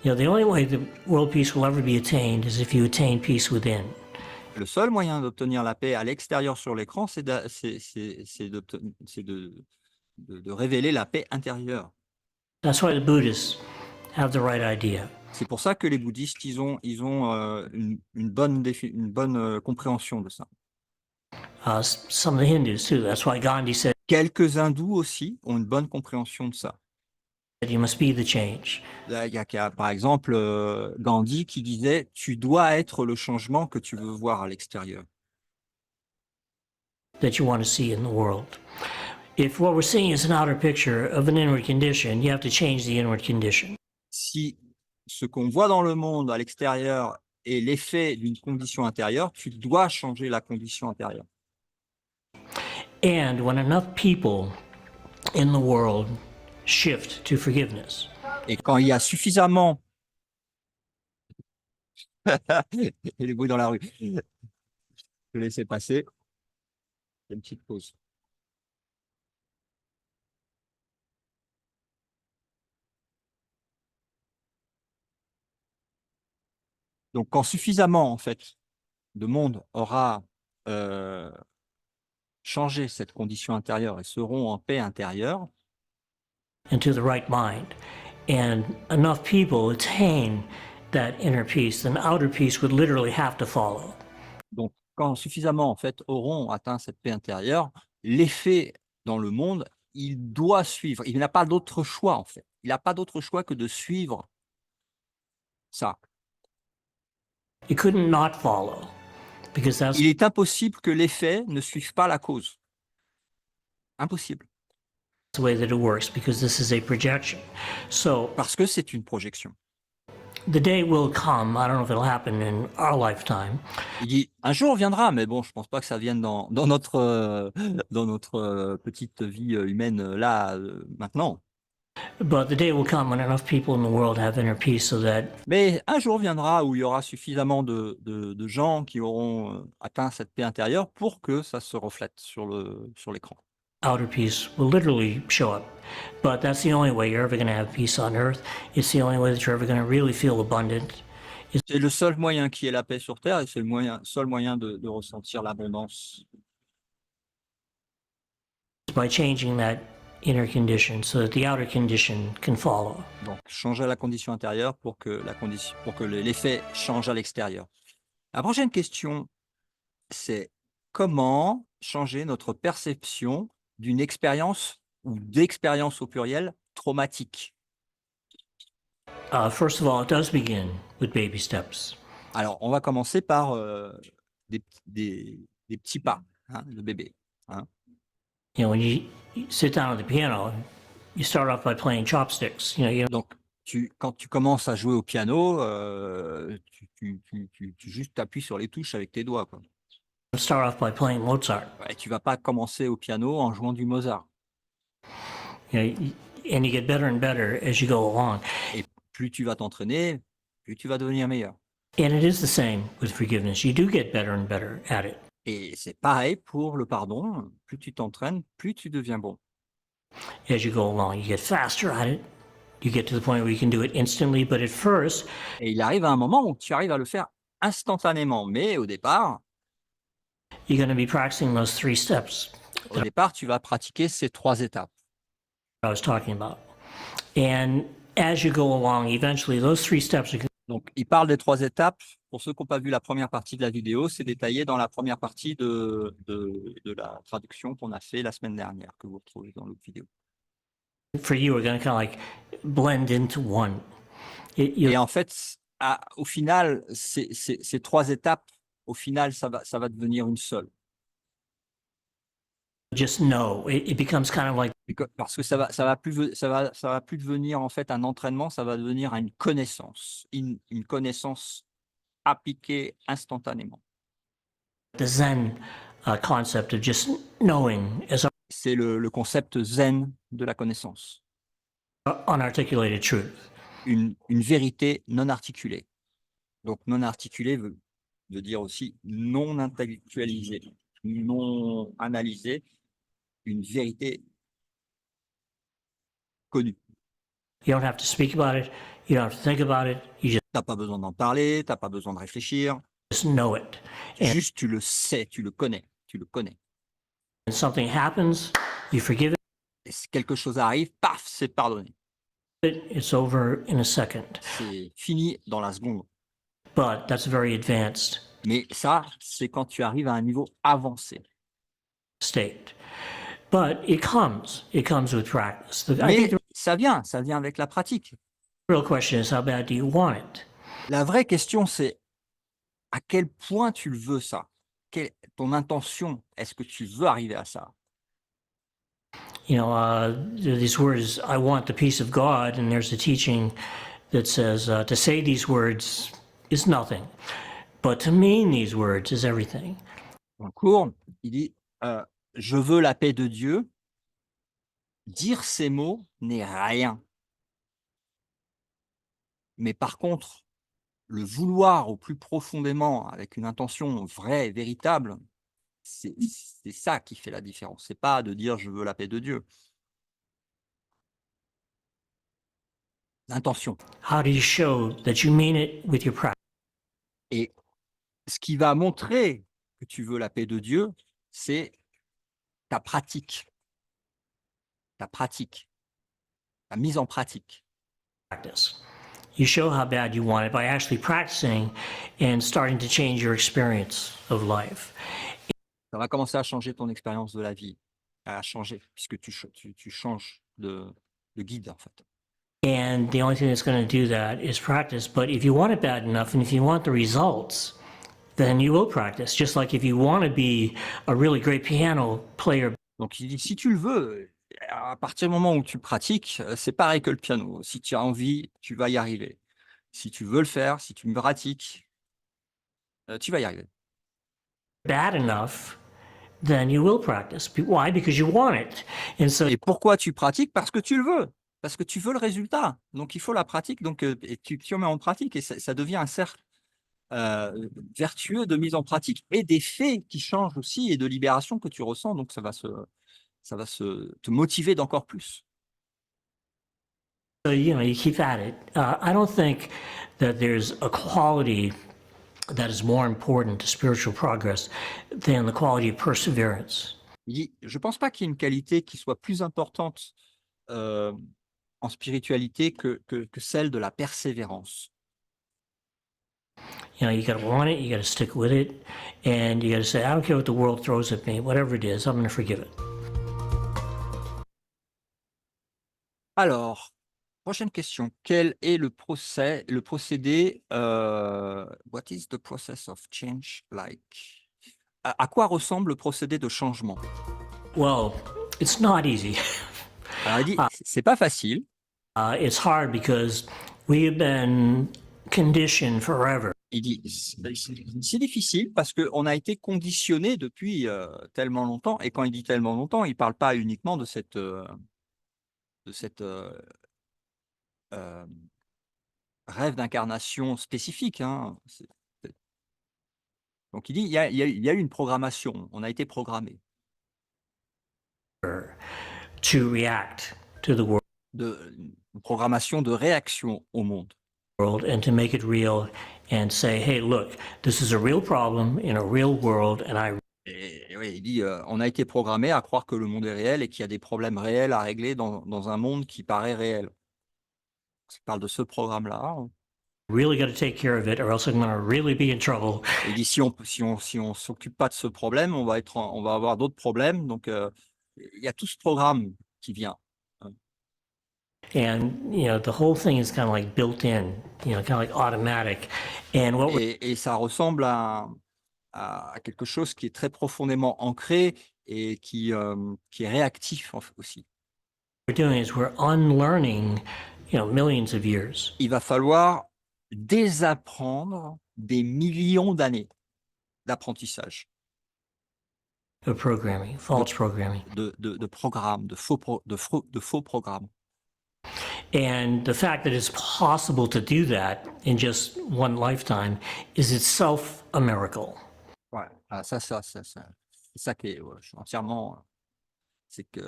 You know, the only way that world peace will ever be attained is if you attain peace within. Le seul moyen d'obtenir la paix à l'extérieur sur l'écran, c'est de révéler la paix intérieure. That's why the Buddhists have the right idea. C'est pour ça que les bouddhistes, ils ont une bonne compréhension de ça. Some of the Hindus too. That's why Gandhi said Quelques hindous aussi ont une bonne compréhension de ça. You must be the change. Là, il y a, par exemple, Gandhi qui disait « Tu dois être le changement que tu veux voir à l'extérieur. » That you want to see in the world. If what we're seeing is an outer picture of an inward condition, you have to change the inward condition. Si ce qu'on voit dans le monde à l'extérieur est l'effet d'une condition intérieure, tu dois changer la condition intérieure. And when enough people in the world shift to forgiveness, Et quand il y a suffisamment... Et les bruits dans la rue. Je vais laisser passer. Une petite pause. Donc, quand suffisamment, en fait, de monde aura changé cette condition intérieure et seront en paix intérieure, into the right mind, and enough people attain that inner peace, then outer peace would literally have to follow. donc quand suffisamment, en fait, auront atteint cette paix intérieure, l'effet dans le monde, il doit suivre. Il n'a pas d'autre choix, en fait. Il n'a pas d'autre choix que de suivre ça. It couldn't not follow, because that's Il est impossible que l'effet ne suive pas la cause. Impossible. the way that it works, because this is a projection. So Parce que c'est une projection. the day will come, I don't know if it'll happen in our lifetime, Il dit, un jour viendra, mais bon, je pense pas que ça vienne dans notre, dans notre petite vie humaine là, maintenant. but the day will come when enough people in the world have inner peace so that Mais un jour viendra où il y aura suffisamment de gens qui auront atteint cette paix intérieure pour que ça se reflète sur l'écran. outer peace will literally show up. But that's the only way you're ever going to have peace on earth. It's the only way that you're ever going to really feel abundant. C'est le seul moyen qui est la paix sur Terre et c'est le seul moyen de ressentir l'abondance. By changing that inner condition so that the outer condition can follow. Donc, changer la condition intérieure pour que l'effet change à l'extérieur. La prochaine question, c'est comment changer notre perception d'une expérience ou d'expérience au pluriel traumatique. First of all, it does begin with baby steps. Alors, on va commencer par des petits pas de bébé. Hein. You know, when you sit down at the piano, you start off by playing chopsticks. You know, Donc, quand tu commences à jouer au piano, tu juste t'appuies sur les touches avec tes doigts, quoi. start off by playing Mozart. Ouais, tu vas pas commencer au piano en jouant du Mozart. You know, and you get better and better as you go along. Et plus tu vas t'entraîner, plus tu vas devenir meilleur. And it is the same with forgiveness. You do get better and better at it. Et c'est pareil pour le pardon. Plus tu t'entraînes, plus tu deviens bon. As you go along, you get faster at it. You get to the point where you can do it instantly, but at first, Et il arrive à un moment où tu arrives à le faire instantanément. Mais au départ, you're going to be practicing those 3 steps tu vas pratiquer ces 3 étapes. I was talking about. And as you go along, eventually those 3 steps are Donc, il parle des 3 étapes. Pour ceux qui n'ont pas vu la première partie de la vidéo, c'est détaillé dans la première partie de la traduction qu'on a fait la semaine dernière, que vous retrouvez dans l'autre vidéo. for you are going to kind of like blend into one. Et en fait, au final, ces 3 étapes, au final, ça va devenir une seule. Just know it becomes kind of like Parce que ça va plus devenir en fait un entraînement, ça va devenir une connaissance, une connaissance appliquée instantanément. the Zen concept of just knowing as C'est le concept zen de la connaissance, unarticulated truth. une vérité non articulée. Donc non articulée veut dire aussi non intellectualisée, non analysée, une vérité connue. You don't have to speak about it. You don't have to think about it. You T'as pas besoin d'en parler, t'as pas besoin de réfléchir, just know it. And juste tu le sais, tu le connais. when something happens, you forgive Et si quelque chose arrive, paf, c'est pardonné. it. It's over in a second. C'est fini dans la seconde. But that's very advanced Mais ça, c'est quand tu arrives à un niveau avancé. state. But it comes with practice. I Mais think the ça vient avec la pratique. real question is, how bad do you want it? La vraie question, c'est à quel point tu le veux ça? Ton intention, est-ce que tu veux arriver à ça? You know, these words, I want the peace of God, and there's a teaching that says to say these words is nothing, but to mean these words is everything. Dans le cours, il dit je veux la paix de Dieu. Dire ces mots n'est rien. Mais par contre, le vouloir au plus profondément, avec une intention vraie et véritable, c'est ça qui fait la différence. C'est pas de dire je veux la paix de Dieu. L'intention. How do you show that you mean it with your practice? Et ce qui va montrer que tu veux la paix de Dieu, c'est ta pratique. Ta pratique. La mise en pratique. You show how bad you want it by actually practicing and starting to change your experience of life. Ça va commencer à changer ton expérience de la vie, à changer, puisque tu changes de guide, en fait. And the only thing that's going to do that is practice. But if you want it bad enough and if you want the results, then you will practice. Just like if you want to be a really great piano player. Donc, il dit, si tu le veux, à partir du moment où tu pratiques, c'est pareil que le piano. Si tu as envie, tu vas y arriver. Si tu veux le faire, si tu pratiques, tu vas y arriver. Bad enough, then you will practice. Why? Because you want it. And so. Et pourquoi tu pratiques? Parce que tu le veux. Parce que tu veux le résultat. Donc, il faut la pratique. Donc, et tu mets en pratique et ça devient un cercle vertueux de mise en pratique et des faits qui changent aussi et de libération que tu ressens. Donc, ça va te motiver d'encore plus. So, you know, you keep at it. I don't think that there's a quality that is more important to spiritual progress than the quality of perseverance. Il dit, je ne pense pas qu'il y ait une qualité qui soit plus importante en spiritualité que celle de la persévérance. You know, you got to want it, you got to stick with it, and you got to say, I don't care what the world throws at me, whatever it is, I'm going to forgive it. Alors, prochaine question. Quel est le procédé what is the process of change like? À quoi ressemble le procédé de changement? Well, it's not easy. Alors, il dit, c'est pas facile. It's hard because we have been conditioned forever. Il dit, c'est difficile parce qu'on a été conditionné depuis tellement longtemps. Et quand il dit tellement longtemps, il ne parle pas uniquement de cette rêve d'incarnation spécifique. Hein. Donc, il dit, il y a eu une programmation. On a été programmé. To react to the world. Une programmation de réaction au monde. And to make it real and say, hey, look, this is a real problem in a real world, and Et oui, il dit, on a été programmé à croire que le monde est réel et qu'il y a des problèmes réels à régler dans un monde qui paraît réel. Il parle de ce programme-là. Really got to take care of it, or else I'm going to really be in trouble. Il dit, si on s'occupe pas de ce problème, on va avoir d'autres problèmes. Donc, il y a tout ce programme qui vient. And, you know, the whole thing is kind of like built in, you know, kind of like automatic. And et ça ressemble à quelque chose qui est très profondément ancré et qui est réactif aussi. What we're doing is we're unlearning, you know, millions of years. Il va falloir désapprendre des millions d'années d'apprentissage. Of programming, false programming. De programmes, de faux programmes. And the fact that it's possible to do that in just one lifetime is itself a miracle. Ouais, c'est ça qui est, je suis entièrement, c'est que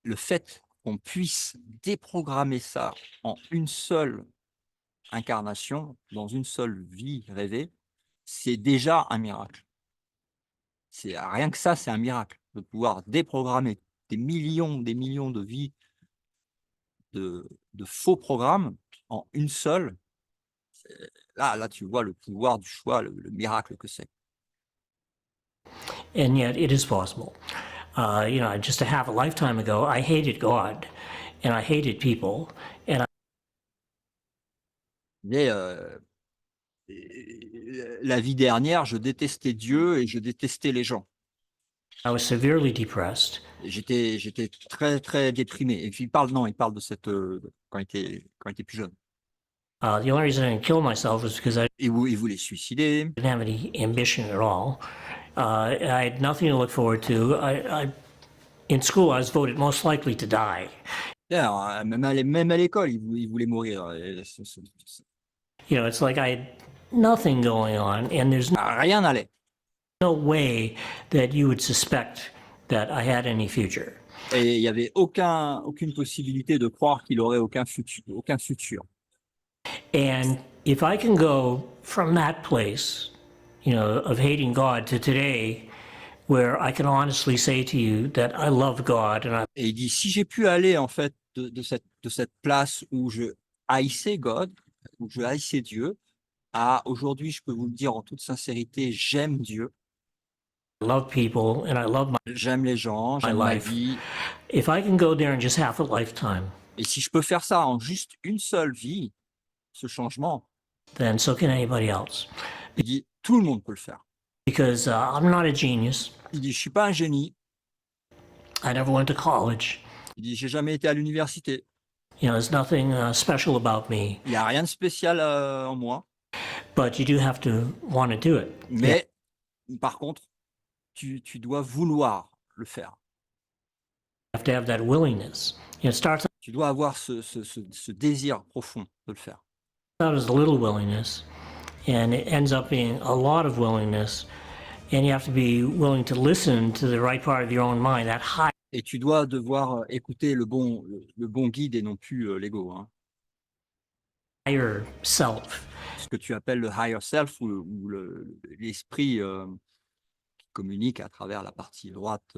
le fait qu'on puisse déprogrammer ça en une seule incarnation, dans une seule vie rêvée, c'est déjà un miracle. Rien que ça, c'est un miracle de pouvoir déprogrammer des millions de vies de faux programmes en une seule. Là, tu vois le pouvoir du choix, le miracle que c'est. And yet it is possible. Just a half a lifetime ago, I hated God and I hated people. And Mais la vie dernière, je détestais Dieu et je détestais les gens. I was severely depressed. J'étais très, très déprimé. Et puis il parle de cette, quand il était plus jeune. The only reason I didn't kill myself was because I Il voulait se suicider. didn't have any ambition at all. I had nothing to look forward to. In school, I was voted most likely to die. D'ailleurs, même à l'école, il voulait mourir. It's like I had nothing going on, and there's Rien n'allait. no way that you would suspect that I had any future. Et il n'y avait aucune possibilité de croire qu'il aurait aucun futur. And if I can go from that place, of hating God to today, where I can honestly say to you that I love God and Et il dit, si j'ai pu aller en fait de cette place où je haïssais God, où je haïssais Dieu, à aujourd'hui, je peux vous le dire en toute sincérité, j'aime Dieu, I love people and I love j'aime les gens, j'aime ma life. vie. If I can go there in just half a lifetime, Et si je peux faire ça en juste une seule vie, ce changement, then so can anybody else. il dit, tout le monde peut le faire. Because I'm not a genius. Il dit, je suis pas un génie. I never went to college. Il dit, j'ai jamais été à l'université. There's nothing special about me. Il n'y a rien de spécial en moi. But you do have to want to do it. Mais par contre, tu dois vouloir le faire. You have to have that willingness. It starts Tu dois avoir ce désir profond de le faire. out as a little willingness, and it ends up being a lot of willingness, and you have to be willing to listen to the right part of your own mind, that Et tu dois devoir écouter le bon guide et non plus l'ego. Hein. higher self. Ce que tu appelles le higher self ou l'esprit qui communique à travers la partie droite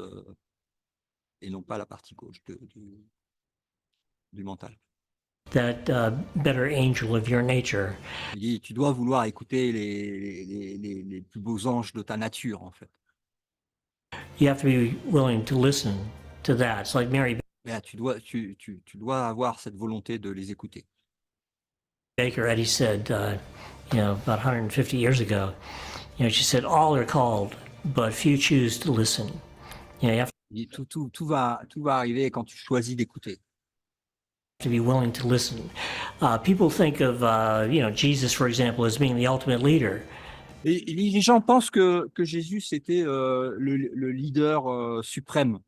et non pas la partie gauche du mental. That better angel of your nature. Il dit, tu dois vouloir écouter les plus beaux anges de ta nature, en fait. You have to be willing to listen to that. It's like Mary Mais tu dois avoir cette volonté de les écouter. Baker Eddy said, about 150 years ago, she said, all are called, but few choose to listen. You have Il dit, tout va arriver quand tu choisis d'écouter. to be willing to listen. People think of, Jesus, for example, as being the ultimate leader. Et les gens pensent que Jésus, c'était le leader suprême.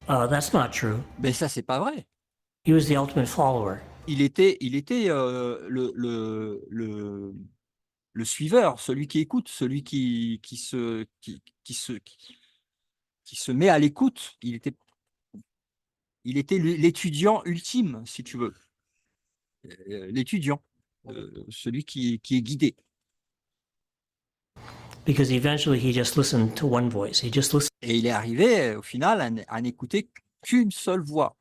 That's not true. Mais ça, c'est pas vrai. He was the ultimate follower. Il était le suiveur, celui qui écoute, celui qui se met à l'écoute. Il était l'étudiant ultime, si tu veux. L'étudiant, celui qui est guidé. Because eventually he just listened to one voice. He just listened Et il est arrivé, au final, à n'écouter qu'une seule voix,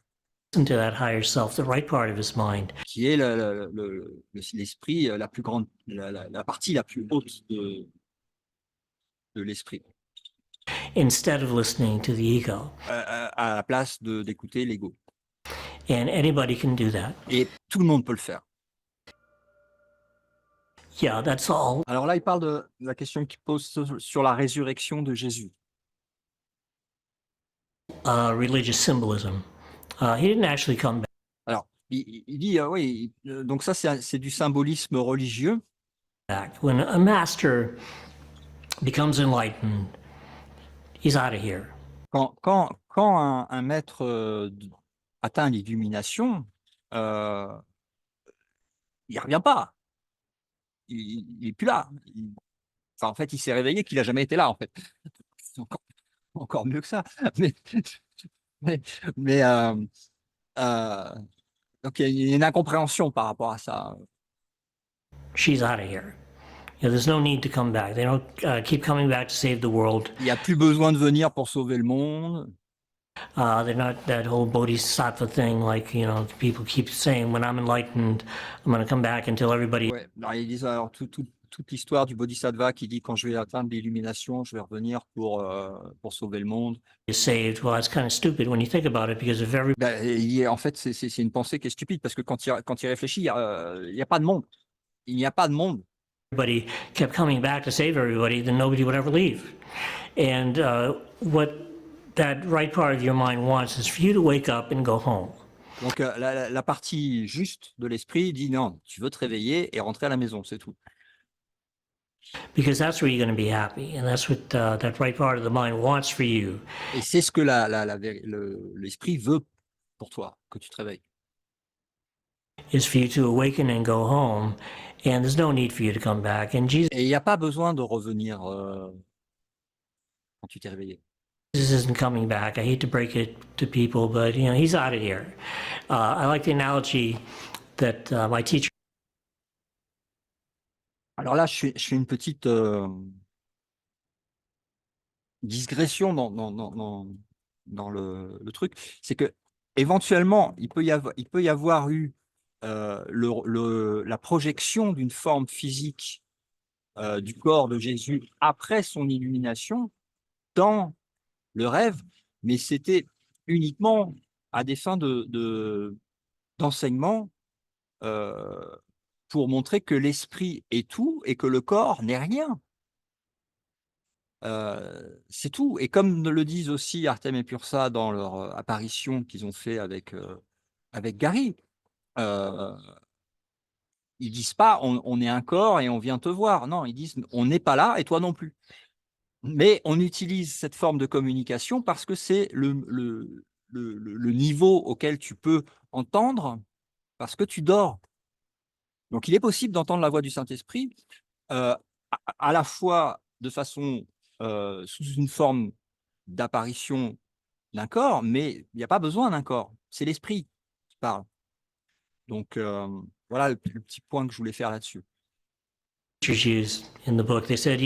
to that higher self, the right part of his mind. qui est l'esprit, la plus grande, la partie la plus haute de l'esprit, Instead of listening to the ego. à la place d'écouter l'ego. And anybody can do that. Et tout le monde peut le faire. Yeah, that's all. Alors là, il parle de la question qu'il pose sur la résurrection de Jésus. Religious symbolism. He didn't actually come back. Alors, il dit, oui, donc ça, c'est du symbolisme religieux. When a master becomes enlightened, he's out of here. Quand un maître atteint l'illumination, il ne revient pas. Il n'est plus là. Enfin, en fait, il s'est réveillé qu'il n'a jamais été là, en fait. C'est encore mieux que ça. Mais donc, il y a une incompréhension par rapport à ça. She's out of here. There's no need to come back. They don't keep coming back to save the world. Il n'y a plus besoin de venir pour sauver le monde. They're not that whole bodhisattva thing, like, people keep saying, when I'm enlightened, I'm going to come back and tell everybody. Ouais. Alors, ils disent, alors, tout toute l'histoire du bodhisattva qui dit quand je vais atteindre l'illumination, je vais revenir pour sauver le monde. is saved. Well, that's kind of stupid when you think about it, because if everybody Ben, en fait, c'est une pensée qui est stupide parce que quand il réfléchit, il y a pas de monde. Il n'y a pas de monde. kept coming back to save everybody, then nobody would ever leave. And what that right part of your mind wants is for you to wake up and go home. Donc, la partie juste de l'esprit dit non, tu veux te réveiller et rentrer à la maison, c'est tout. Because that's where you're going to be happy, and that's what that right part of the mind wants for you. Et c'est ce que l'esprit veut pour toi, que tu te réveilles. Is for you to awaken and go home, and there's no need for you to come back. And Jesus Et il n'y a pas besoin de revenir quand tu t'es réveillé. isn't coming back. I hate to break it to people, but he's out of here. I like the analogy that my teacher. Alors là, je fais une petite digression dans le truc. C'est que éventuellement, il peut y avoir eu la projection d'une forme physique du corps de Jésus après son illumination dans le rêve, mais c'était uniquement à des fins d'enseignement pour montrer que l'esprit est tout et que le corps n'est rien. C'est tout. Et comme le disent aussi Artem et Pursa dans leur apparition qu'ils ont fait avec Gary, ils disent pas on est un corps et on vient te voir. Non, ils disent on n'est pas là et toi non plus. Mais on utilise cette forme de communication parce que c'est le niveau auquel tu peux entendre parce que tu dors. Donc, il est possible d'entendre la voix du Saint-Esprit à la fois de façon sous une forme d'apparition d'un corps, mais il n'y a pas besoin d'un corps. C'est l'esprit qui parle. Donc, voilà le petit point que je voulais faire là-dessus. Used in the book, they said,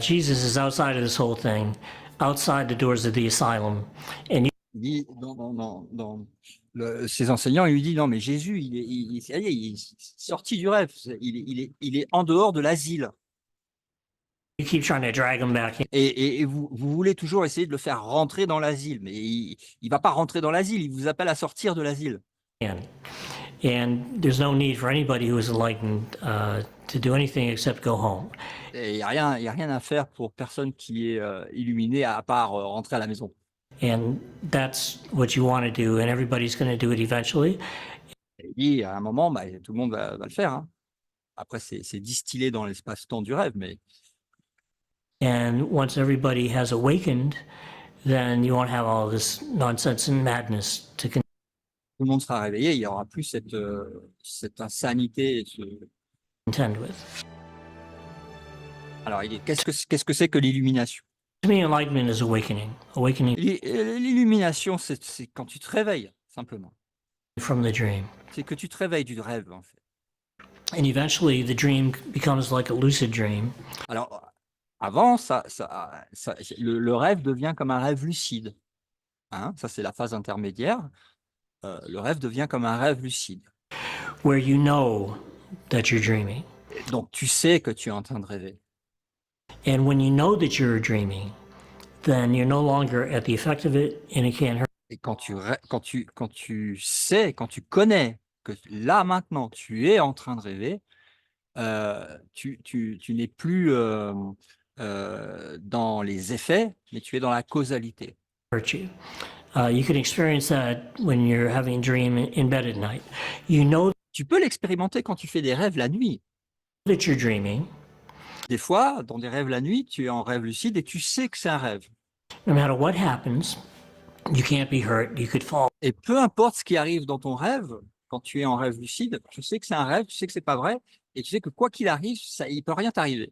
Jesus is outside of this whole thing, outside the doors of the asylum, and Il dit, ses enseignants, il lui dit non, mais Jésus, il est sorti du rêve, il est en dehors de l'asile. you keep trying to drag him back in. Et vous voulez toujours essayer de le faire rentrer dans l'asile, mais il ne va pas rentrer dans l'asile, il vous appelle à sortir de l'asile. And there's no need for anybody who is enlightened to do anything except go home. Et il n'y a rien à faire pour personne qui est illuminé à part rentrer à la maison. And that's what you want to do, and everybody's going to do it eventually. Et à un moment, tout le monde va le faire. Hein. Après, c'est distillé dans l'espace-temps du rêve, mais. And once everybody has awakened, then you won't have all this nonsense and madness to continue. Tout le monde sera réveillé, il n'y aura plus cette insanité. Contend with. Alors, qu'est-ce que c'est que l'illumination? To me, enlightenment is awakening. Awakening L'illumination, c'est quand tu te réveilles, simplement. from the dream. C'est que tu te réveilles du rêve, en fait. And eventually, the dream becomes like a lucid dream. Alors, avant, le rêve devient comme un rêve lucide. Hein, ça, c'est la phase intermédiaire. Le rêve devient comme un rêve lucide. Where you know that you're dreaming. Donc, tu sais que tu es en train de rêver. And when you know that you're dreaming, then you're no longer at the effect of it, and it can't hurt. Et quand tu sais, quand tu connais que là, maintenant, tu es en train de rêver, tu n'es plus dans les effets, mais tu es dans la causalité. Hurt you. You can experience that when you're having a dream in bed at night. You know Tu peux l'expérimenter quand tu fais des rêves la nuit. that you're dreaming. Des fois, dans des rêves la nuit, tu es en rêve lucide et tu sais que c'est un rêve. No matter what happens, you can't be hurt. You could fall Et peu importe ce qui arrive dans ton rêve, quand tu es en rêve lucide, tu sais que c'est un rêve, tu sais que c'est pas vrai, et tu sais que quoi qu'il arrive, il peut rien t'arriver.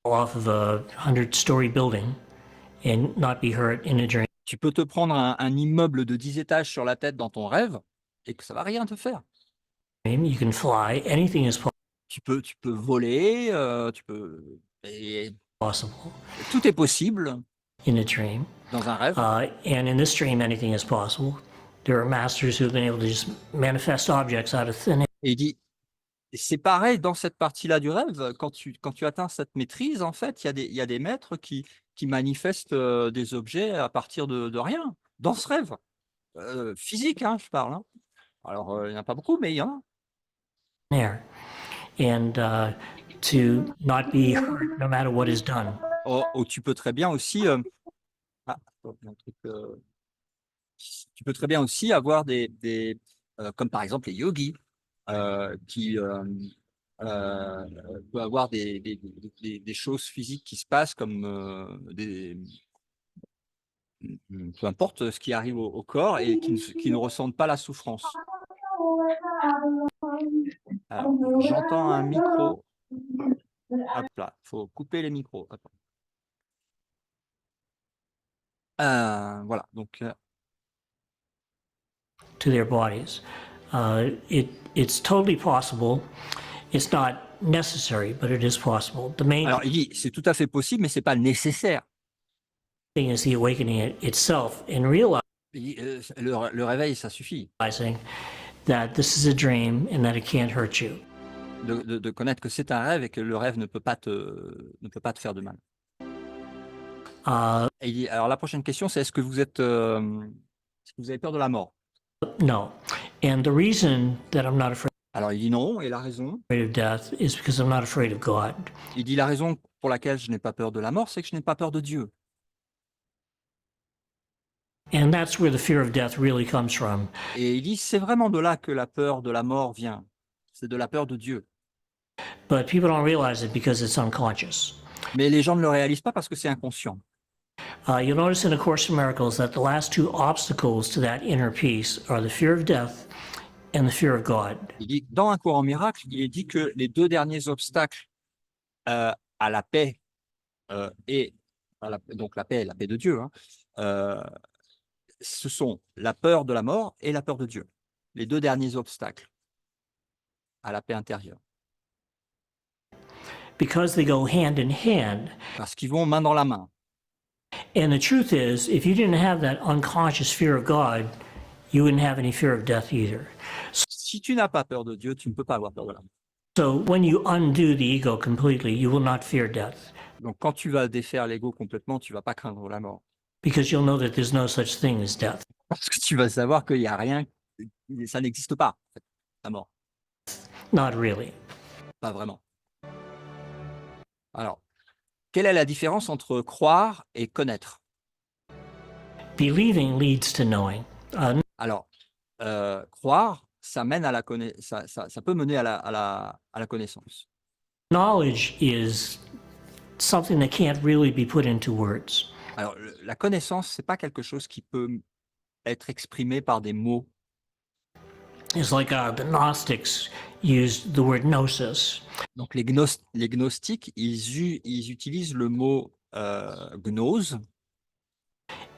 off of a 100-story building and not be hurt in a dream. Tu peux te prendre un immeuble de 10 étages sur la tête dans ton rêve et que ça va rien te faire. You can fly. Anything is Tu peux voler, possible tout est possible in a dream. dans un rêve. And in this dream, anything is possible. There are masters who have been able to just manifest objects out of thin air. Et il dit, c'est pareil dans cette partie-là du rêve, quand tu atteins cette maîtrise, en fait, il y a des maîtres qui manifestent, des objets à partir de rien, dans ce rêve, physique, hein, je parle, hein. Alors, il y en a pas beaucoup, mais il y en a. there, and to not be hurt no matter what is done. Oh, tu peux très bien aussi, attends, il y a un truc, tu peux très bien aussi avoir comme par exemple les yogis, qui, peut avoir des choses physiques qui se passent comme, peu importe ce qui arrive au corps et qui ne ressentent pas la souffrance. Alors, j'entends un micro. Hop là, faut couper les micros. Attends. Voilà, donc To their bodies. It's totally possible. It's not necessary, but it is possible. The main alors il dit c'est tout à fait possible, mais c'est pas nécessaire. thing is the awakening itself and realizing Il dit, le réveil, ça suffit. that this is a dream and that it can't hurt you. De connaître que c'est un rêve et que le rêve ne peut pas te faire de mal. Et il dit, alors la prochaine question, c'est est-ce que vous avez peur de la mort? No. And the reason that I'm not afraid Alors il dit non, et la raison? of death is because I'm not afraid of God. Il dit la raison pour laquelle je n'ai pas peur de la mort, c'est que je n'ai pas peur de Dieu. And that's where the fear of death really comes from. Et il dit c'est vraiment de là que la peur de la mort vient. C'est de la peur de Dieu. But people don't realize it because it's unconscious. Mais les gens ne le réalisent pas parce que c'est inconscient. You'll notice in A Course in Miracles that the last two obstacles to that inner peace are the fear of death and the fear of God. Il dit, dans un cours en miracle, il est dit que les deux derniers obstacles à la paix et donc la paix de Dieu, hein, ce sont la peur de la mort et la peur de Dieu. Les deux derniers obstacles à la paix intérieure. Because they go hand in hand. Parce qu'ils vont main dans la main. And the truth is, if you didn't have that unconscious fear of God, you wouldn't have any fear of death either. Si tu n'as pas peur de Dieu, tu ne peux pas avoir peur de la mort. So when you undo the ego completely, you will not fear death. Donc quand tu vas défaire l'ego complètement, tu ne vas pas craindre la mort. Because you'll know that there's no such thing as death. Parce que tu vas savoir qu'il n'y a rien, ça n'existe pas, en fait, la mort. Not really. Pas vraiment. Alors, quelle est la différence entre croire et connaître? Believing leads to knowing. Alors, croire, ça mène à la ça peut mener à la connaissance. Knowledge is something that can't really be put into words. Alors, la connaissance, c'est pas quelque chose qui peut être exprimé par des mots. It's like the Gnostics used the word gnosis. Donc, les gnostiques, ils utilisent le mot gnose.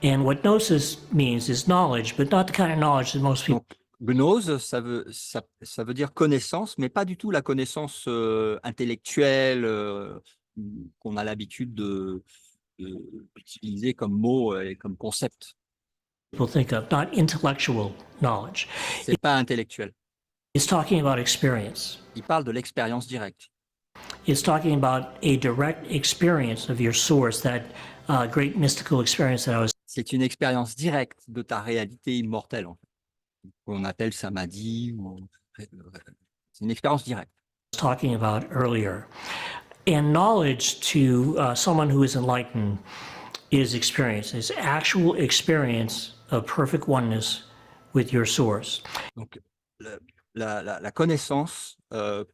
And what gnosis means is knowledge, but not the kind of knowledge that most people. Donc, gnose, ça veut dire connaissance, mais pas du tout la connaissance intellectuelle qu'on a l'habitude d'utiliser comme mot et comme concept. People think of, not intellectual knowledge. C'est pas intellectuel. It's talking about experience. Il parle de l'expérience directe. It's talking about a direct experience of your source, that great mystical experience that I was C'est une expérience directe de ta réalité immortelle, en fait. On appelle samadhi. C'est une expérience directe. talking about earlier. And knowledge to someone who is enlightened is experience, is actual experience of perfect oneness with your source. Donc, la connaissance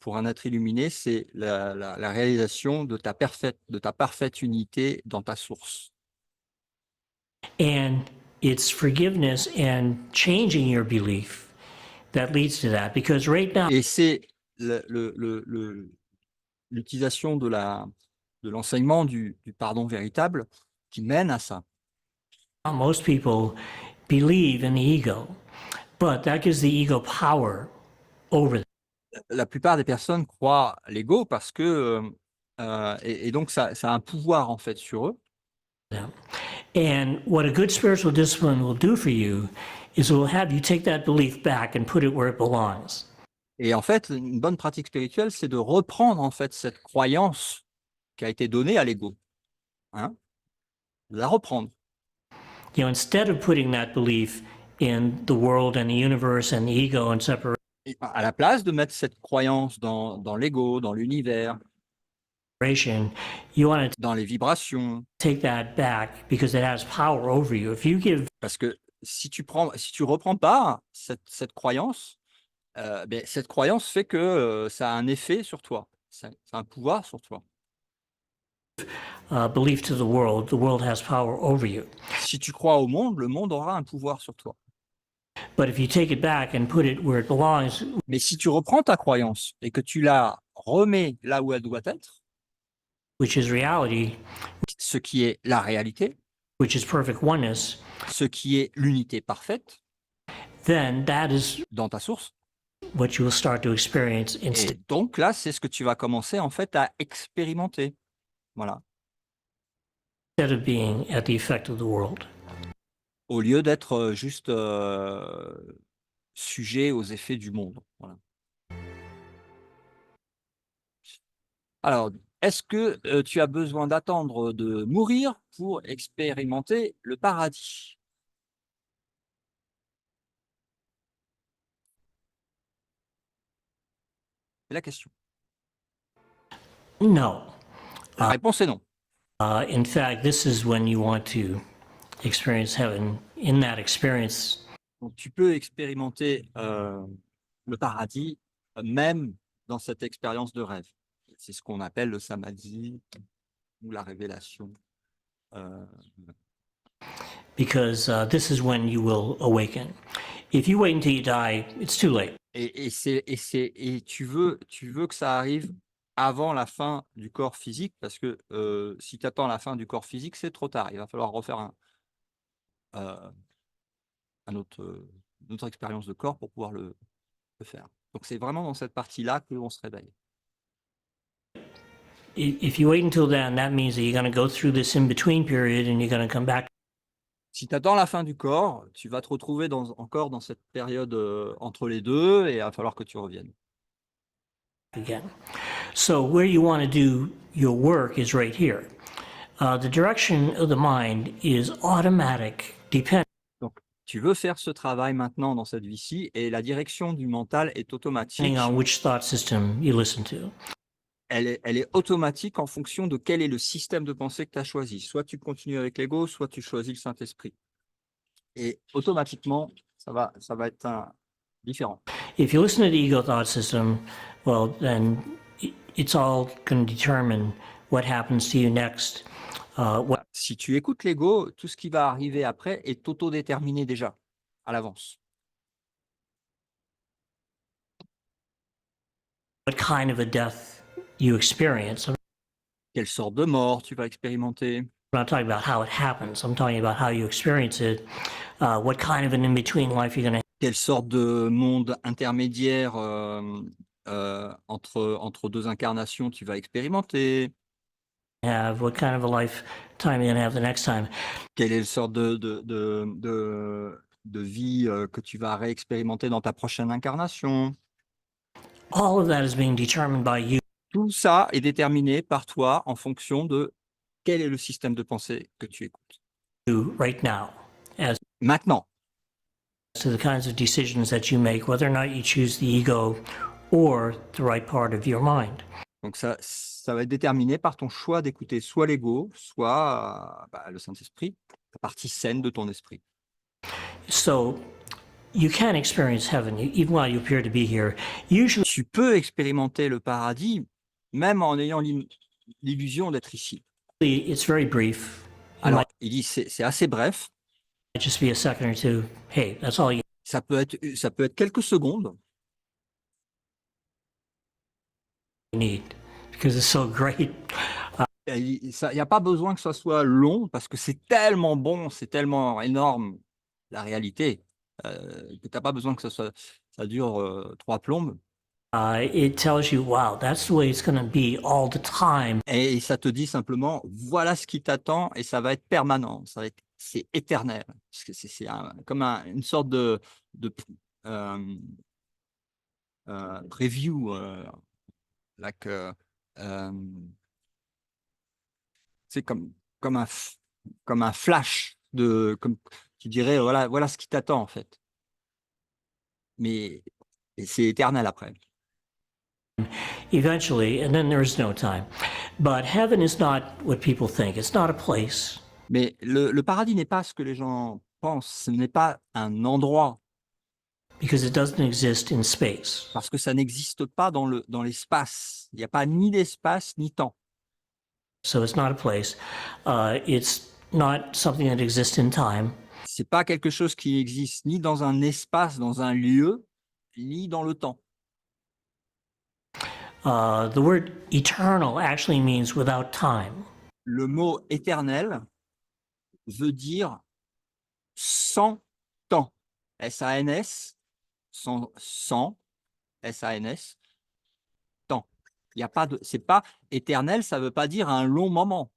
pour un être illuminé, c'est la réalisation de ta parfaite unité dans ta source. And it's forgiveness and changing your belief that leads to that. Because right now, Et c'est l'utilisation de l'enseignement du pardon véritable qui mène à ça. most people believe in the ego, but that gives the ego power over them. La plupart des personnes croient l'ego parce que et donc ça a un pouvoir en fait sur eux. And what a good spiritual discipline will do for you is it will have you take that belief back and put it where it belongs. Et en fait, une bonne pratique spirituelle, c'est de reprendre en fait cette croyance qui a été donnée à l'ego, hein, de la reprendre. Instead of putting that belief in the world and the universe and the ego and separation, Et à la place de mettre cette croyance dans l'ego, dans l'univers, you want to dans les vibrations, take that back because it has power over you. If you give parce que si tu reprends pas cette croyance, ben, cette croyance fait que ça a un effet sur toi, ça a un pouvoir sur toi. belief to the world has power over you. Si tu crois au monde, le monde aura un pouvoir sur toi. But if you take it back and put it where it belongs, Mais si tu reprends ta croyance et que tu la remets là où elle doit être, which is reality, ce qui est la réalité, which is perfect oneness, ce qui est l'unité parfaite then that is dans ta source. what you will start to experience Et donc là, c'est ce que tu vas commencer en fait à expérimenter. Voilà. instead of being at the effect of the world. Au lieu d'être juste sujet aux effets du monde. Voilà. Alors, est-ce que tu as besoin d'attendre de mourir pour expérimenter le paradis? C'est la question. No. La réponse est non. In fact, this is when you want to experience heaven. In that experience, Donc, tu peux expérimenter le paradis même dans cette expérience de rêve. C'est ce qu'on appelle le samadhi ou la révélation. because this is when you will awaken. If you wait until you die, it's too late. Et tu veux que ça arrive avant la fin du corps physique, parce que si tu attends la fin du corps physique, c'est trop tard. Il va falloir refaire une autre expérience de corps pour pouvoir le faire. Donc c'est vraiment dans cette partie-là que l'on se réveille. If you wait until then, that means that you're going to go through this in-between period and you're going to come back Si tu attends la fin du corps, tu vas te retrouver encore dans cette période entre les deux, et il va falloir que tu reviennes. again. So where you want to do your work is right here. The direction of the mind is automatic, depending Donc, tu veux faire ce travail maintenant dans cette vie-ci, et la direction du mental est automatique. on which thought system you listen to. Elle est automatique en fonction de quel est le système de pensée que tu as choisi. Soit tu continues avec l'ego, soit tu choisis le Saint-Esprit. Et automatiquement, ça va être différent. If you listen to the ego thought system, well, then it's all going to determine what happens to you next. Si tu écoutes l'ego, tout ce qui va arriver après est autodéterminé déjà, à l'avance. What kind of a death you experience. Quelle sorte de mort tu vas expérimenter? I'm not talking about how it happens. I'm talking about how you experience it. What kind of an in-between life you're going to Quelle sorte de monde intermédiaire entre deux incarnations tu vas expérimenter? have, what kind of a lifetime you're going to have the next time. Quelle est la sorte de vie que tu vas réexpérimenter dans ta prochaine incarnation? All of that is being determined by you. Tout ça est déterminé par toi en fonction de quel est le système de pensée que tu écoutes. Right now, as Maintenant, to the kinds of decisions that you make, whether or not you choose the ego or the right part of your mind. donc ça va être déterminé par ton choix d'écouter soit l'ego, soit le Saint-Esprit, la partie saine de ton esprit. So you can experience heaven even while you appear to be here. Usually, Tu peux expérimenter le paradis même en ayant l'illusion d'être ici. it's very brief. It Alors, il dit c'est assez bref. might just be a second or two. Hey, that's all you Ça peut être quelques secondes. need because it's so great. Il n'y a pas besoin que ça soit long parce que c'est tellement bon, c'est tellement énorme la réalité que tu n'as pas besoin que ça dure 3 plombes. It tells you, wow, that's the way it's going to be all the time. Et ça te dit simplement, voilà ce qui t'attend et ça va être permanent, c'est éternel. C'est comme une sorte de preview, like, c'est comme un flash comme tu dirais, voilà ce qui t'attend en fait. Mais et c'est éternel après. eventually, and then there is no time. But heaven is not what people think. It's not a place. Mais le paradis n'est pas ce que les gens pensent, ce n'est pas un endroit, Because it doesn't exist in space. parce que ça n'existe pas dans l'espace. Il n'y a pas ni d'espace ni temps. So it's not a place. It's not something that exists in time. C'est pas quelque chose qui existe ni dans un espace, dans un lieu, ni dans le temps. The word eternal actually means without time. Le mot éternel veut dire sans temps. S-A-N-S, sans, S-A-N-S, temps. Il y a pas de, c'est pas éternel, ça veut pas dire un long moment.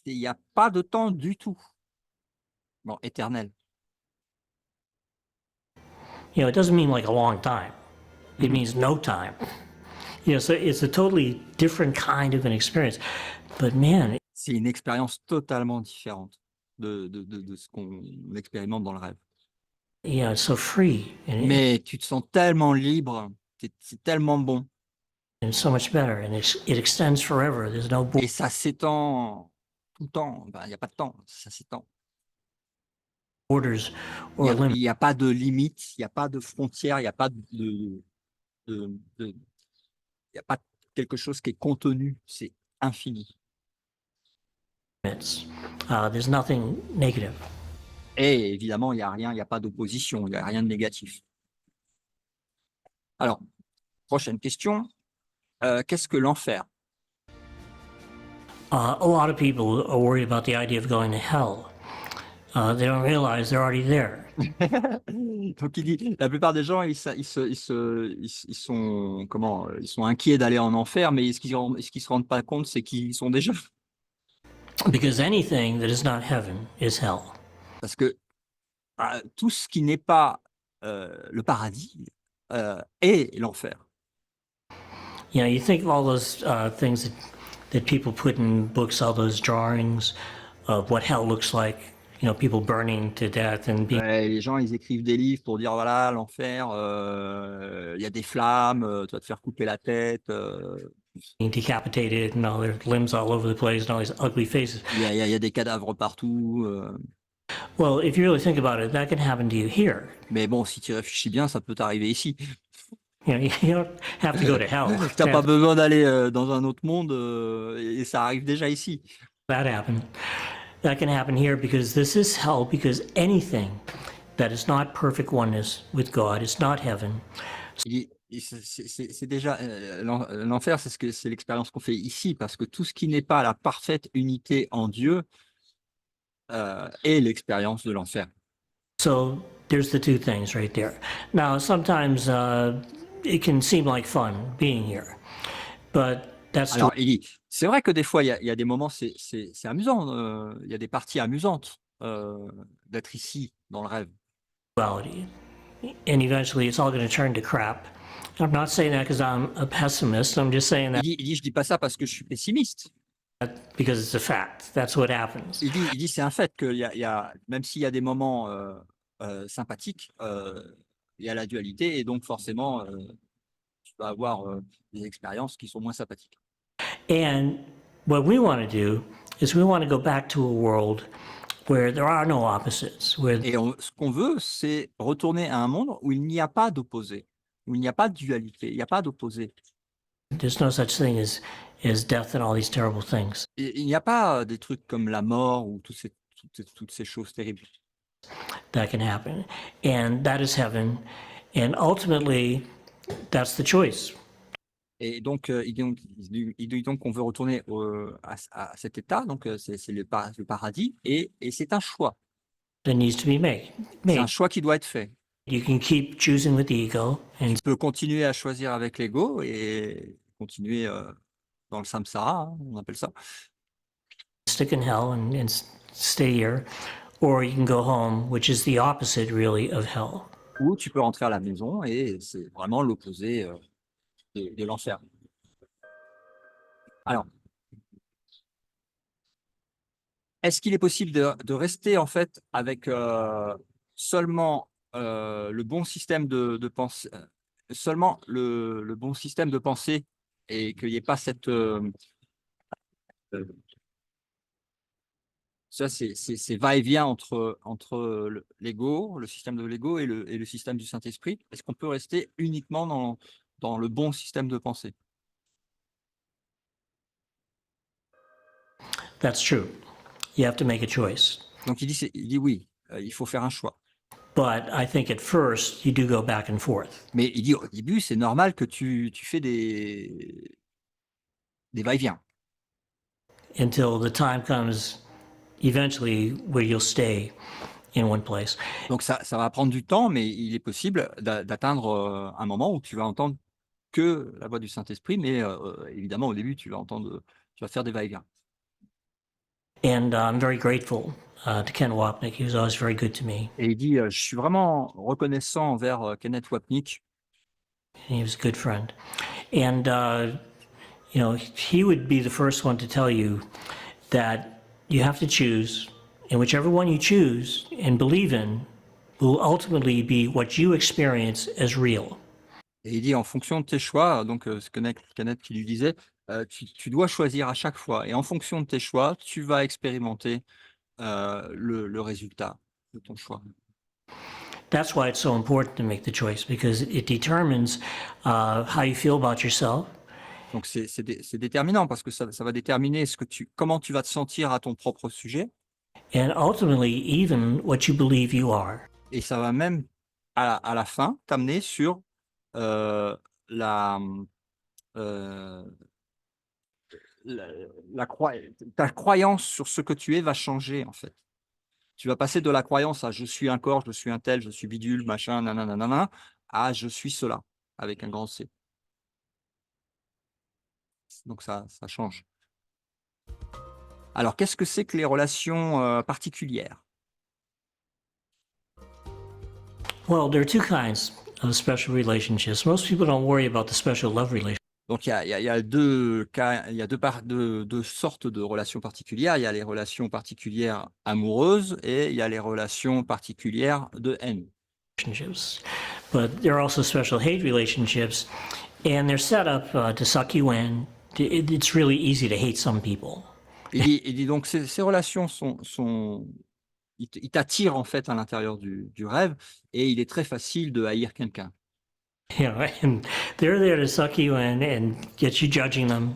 Il n'y a pas de temps du tout. Bon, éternel. You know, it doesn't mean like a long time. It means no time. You know, so it's a totally different kind of an experience. But man, C'est une expérience totalement différente de ce qu'on expérimente dans le rêve. you know, it's so free Mais tu te sens tellement libre, c'est tellement bon. and so much better, and it extends forever. There's no Et ça s'étend tout le temps. Ben, il n'y a pas de temps, ça s'étend. borders Il or limits. n'y a pas de limite, il n'y a pas de frontières, il n'y a pas il y a pas quelque chose qui est contenu, c'est infini. There's nothing negative. Et évidemment, il n'y a rien, il n'y a pas d'opposition, il n'y a rien de négatif. Alors, prochaine question. Qu'est-ce que l'enfer? A lot of people are worried about the idea of going to hell. They don't realize they're already there. Donc il dit, la plupart des gens, ils sont inquiets d'aller en enfer, mais ce qu'ils se rendent pas compte, c'est qu'ils sont déjà. Because anything that is not heaven is hell. Parce que tout ce qui n'est pas le paradis est l'enfer. You know, you think of all those things that people put in books, all those drawings of what hell looks like. You know, people burning to death and being Les gens, ils écrivent des livres pour dire, voilà, l'enfer, il y a des flammes, tu vas te faire couper la tête. decapitated and all their limbs all over the place and all these ugly faces. Il y a des cadavres partout. Well, if you really think about it, that can happen to you here. Mais bon, si tu réfléchis bien, ça peut t'arriver ici. You know, you don't have to go to hell. Tu n'as pas besoin d'aller dans un autre monde et ça arrive déjà ici. That happen. That can happen here because this is hell because anything that is not perfect oneness with God is not heaven. C'est déjà l'enfer, c'est l'expérience qu'on fait ici, parce que tout ce qui n'est pas la parfaite unité en Dieu est l'expérience de l'enfer. So there's the two things right there. Now, sometimes it can seem like fun being here, but that's Alors, il dit, c'est vrai que des fois, il y a des moments, c'est amusant, il y a des parties amusantes d'être ici, dans le rêve. duality. And eventually it's all going to turn to crap. I'm not saying that because I'm a pessimist. I'm just saying that Il dit, je dis pas ça parce que je suis pessimiste. because it's a fact. That's what happens. Il dit c'est un fait que même s'il y a des moments sympathiques, il y a la dualité, et donc forcément, tu vas avoir des expériences qui sont moins sympathiques. And what we want to do is we want to go back to a world where there are no opposites, where Et ce qu'on veut, c'est retourner à un monde où il n'y a pas d'opposé, où il n'y a pas de dualité, il n'y a pas d'opposé. there's no such thing as death and all these terrible things. Et il n'y a pas des trucs comme la mort ou toutes ces choses terribles. That can happen. And that is heaven. And ultimately, that's the choice. Et donc, il dit donc qu'on veut retourner à cet état, donc c'est le paradis, et c'est un choix. That needs to be made. C'est un choix qui doit être fait. You can keep choosing with the ego and Tu peux continuer à choisir avec l'ego et continuer dans le samsara, hein, on appelle ça. stick in hell and stay here, or you can go home, which is the opposite, really, of hell. ou tu peux rentrer à la maison et c'est vraiment l'opposé de l'enfer. Alors, est-ce qu'il est possible de rester en fait avec seulement le bon système de pensée, seulement le bon système de pensée et qu'il n'y ait pas cette ça c'est va-et-vient entre l'ego, le système de l'ego et le système du Saint-Esprit. Est-ce qu'on peut rester uniquement dans le bon système de pensée? That's true. You have to make a choice. Donc il dit oui, il faut faire un choix. But I think at first you do go back and forth Mais il dit au début, c'est normal que tu fais des va-et-vient. until the time comes eventually where you'll stay in one place. Donc ça va prendre du temps, mais il est possible d'atteindre un moment où tu vas entendre que la voix du Saint-Esprit, mais évidemment au début tu vas faire des va-et-vient. And I'm very grateful to Ken Wapnick. He was always very good to me. Et il dit, je suis vraiment reconnaissant envers Kenneth Wapnick. And he was a good friend. And, you know, he would be the first one to tell you that you have to choose, and whichever one you choose and believe in will ultimately be what you experience as real. Et il dit, en fonction de tes choix, donc c'est Kenneth qui lui disait, tu dois choisir à chaque fois. Et en fonction de tes choix, tu vas expérimenter le résultat de ton choix. That's why it's so important to make the choice, because it determines how you feel about yourself. Donc c'est déterminant parce que ça va déterminer comment tu vas te sentir à ton propre sujet. And ultimately, even what you believe you are. Et ça va même, à la fin, t'amener sur la, euh, ta croyance sur ce que tu es va changer, en fait. Tu vas passer de la croyance à je suis un corps, je suis un tel, je suis bidule, machin, nanana, à je suis cela, avec un grand C. Donc ça change. Alors, qu'est-ce que c'est que les relations particulières? Well, there are two kinds of special relationships. Most people don't worry about the special love relationship. Donc, il y a deux cas, il y a deux sortes de relations particulières. Il y a les relations particulières amoureuses et il y a les relations particulières de haine. But there are also special hate relationships, and they're set up to suck you in. It's really easy to hate some people. Il dit donc, ces relations ils t'attirent en fait à l'intérieur du rêve et il est très facile de haïr quelqu'un. You know, and they're there to suck you in and get you judging them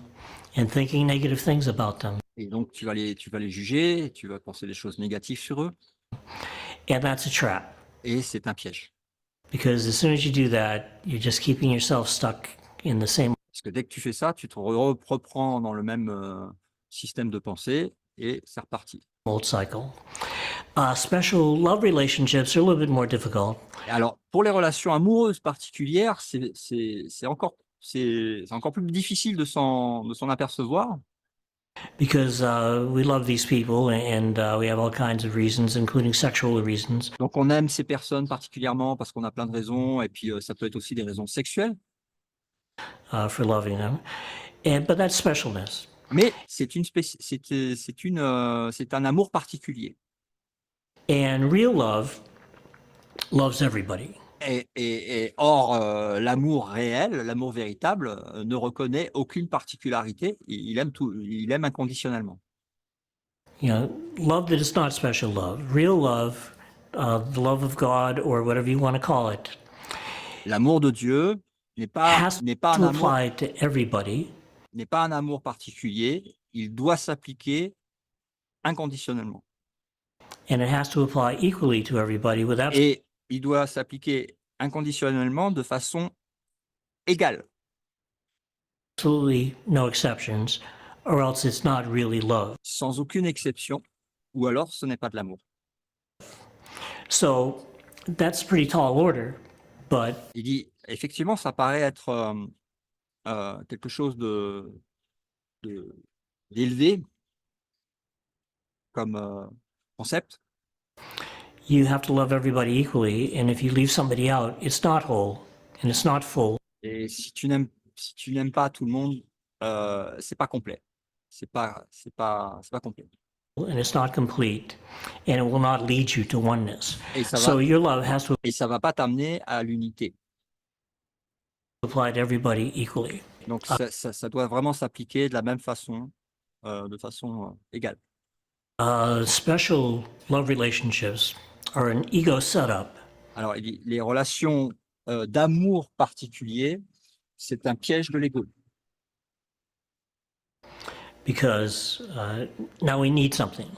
and thinking negative things about them. Et donc, tu vas les juger, tu vas penser des choses négatives sur eux And that's a trap, et c'est un piège. because as soon as you do that, you're just keeping yourself stuck in the same Parce que dès que tu fais ça, tu te reprends dans le même système de pensée et c'est reparti. old cycle. Special love relationships are a little bit more difficult. Et alors, pour les relations amoureuses particulières, c'est encore plus difficile de s'en apercevoir. Because we love these people, and we have all kinds of reasons, including sexual reasons, Donc, on aime ces personnes particulièrement parce qu'on a plein de raisons, et puis ça peut être aussi des raisons sexuelles. For loving them. But that's specialness. Mais c'est un amour particulier. And real love loves everybody. Or, l'amour réel, l'amour véritable, ne reconnaît aucune particularité. Il aime inconditionnellement. You know, love that is not special love, real love, the love of God, or whatever you want to call it, L'amour de Dieu n'est pas has un to amour, apply to everybody, n'est pas un amour particulier. Il doit s'appliquer inconditionnellement. and it has to apply equally to everybody with Et il doit s'appliquer inconditionnellement de façon égale, absolutely no exceptions, or else it's not really love. sans aucune exception, ou alors ce n'est pas de l'amour. So that's a pretty tall order, but Il dit, effectivement, ça paraît être quelque chose d'élevé comme concept, you have to love everybody equally, and if you leave somebody out, it's not whole, and it's not full, Et si tu n'aimes pas tout le monde, c'est pas complet. C'est pas complet. and it's not complete, and it will not lead you to oneness. Et ça So va, your love has to et ça va pas t'amener à l'unité. apply to everybody equally. Donc, ça doit vraiment s'appliquer de la même façon, de façon égale. Special love relationships are an ego setup Alors, les relations d'amour particulier, c'est un piège de l'ego. because now we need something.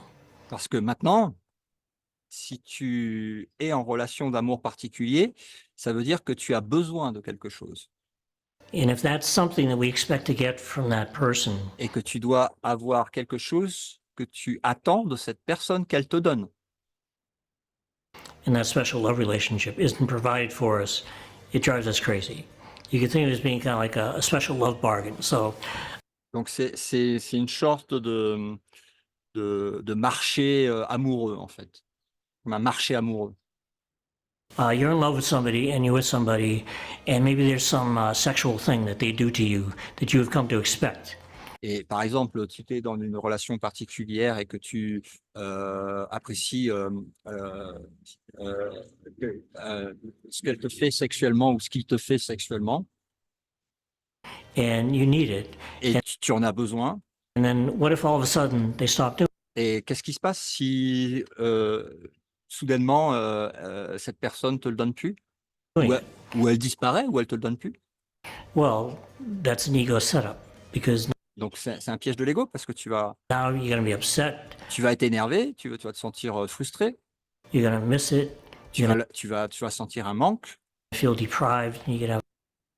Parce que maintenant, si tu es en relation d'amour particulier, ça veut dire que tu as besoin de quelque chose And if that's something that we expect to get from that person, et que tu dois avoir quelque chose que tu attends de cette personne qu'elle te donne. and that special love relationship isn't provided for us, it drives us crazy. You can think of it as being kind of like a special love bargain. So Donc, c'est une sorte de marché amoureux, en fait. Un marché amoureux. you're in love with somebody and you're with somebody, and maybe there's some sexual thing that they do to you that you have come to expect. Et par exemple, tu es dans une relation particulière et que tu apprécies ce qu'elle te fait sexuellement ou ce qu'il te fait sexuellement, And you need it. et tu en as besoin. And then what if all of a sudden they stop doing Et qu'est-ce qui se passe si soudainement cette personne te le donne plus, it? ou elle disparaît, ou elle te le donne plus? Well, that's an ego setup because Donc c'est un piège de l'ego parce que now you're going to be upset, tu vas être énervé, tu vas te sentir frustré, you're going to miss it, tu vas sentir un manque, feel deprived, and you get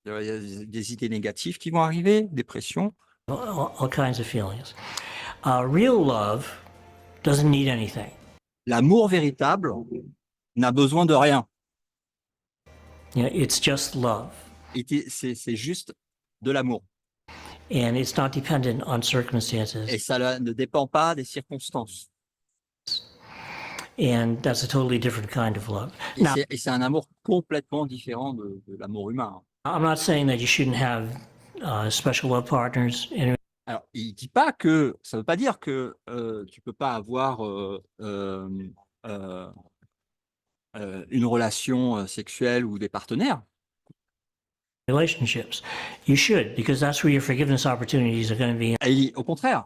il y a des idées négatives qui vont arriver, dépression. all kinds of feelings. Real love doesn't need anything. L'amour véritable n'a besoin de rien. It's just love, C'est juste de l'amour. and it's not dependent on circumstances. Et ça ne dépend pas des circonstances. And that's a totally different kind of love. Now, Et c'est un amour complètement différent de l'amour humain. I'm not saying that you shouldn't have special love partners. Alors, il dit pas que ça veut pas dire que tu peux pas avoir une relation sexuelle ou des partenaires. Relationships, you should, because that's where your forgiveness opportunities are going to be. Et au contraire,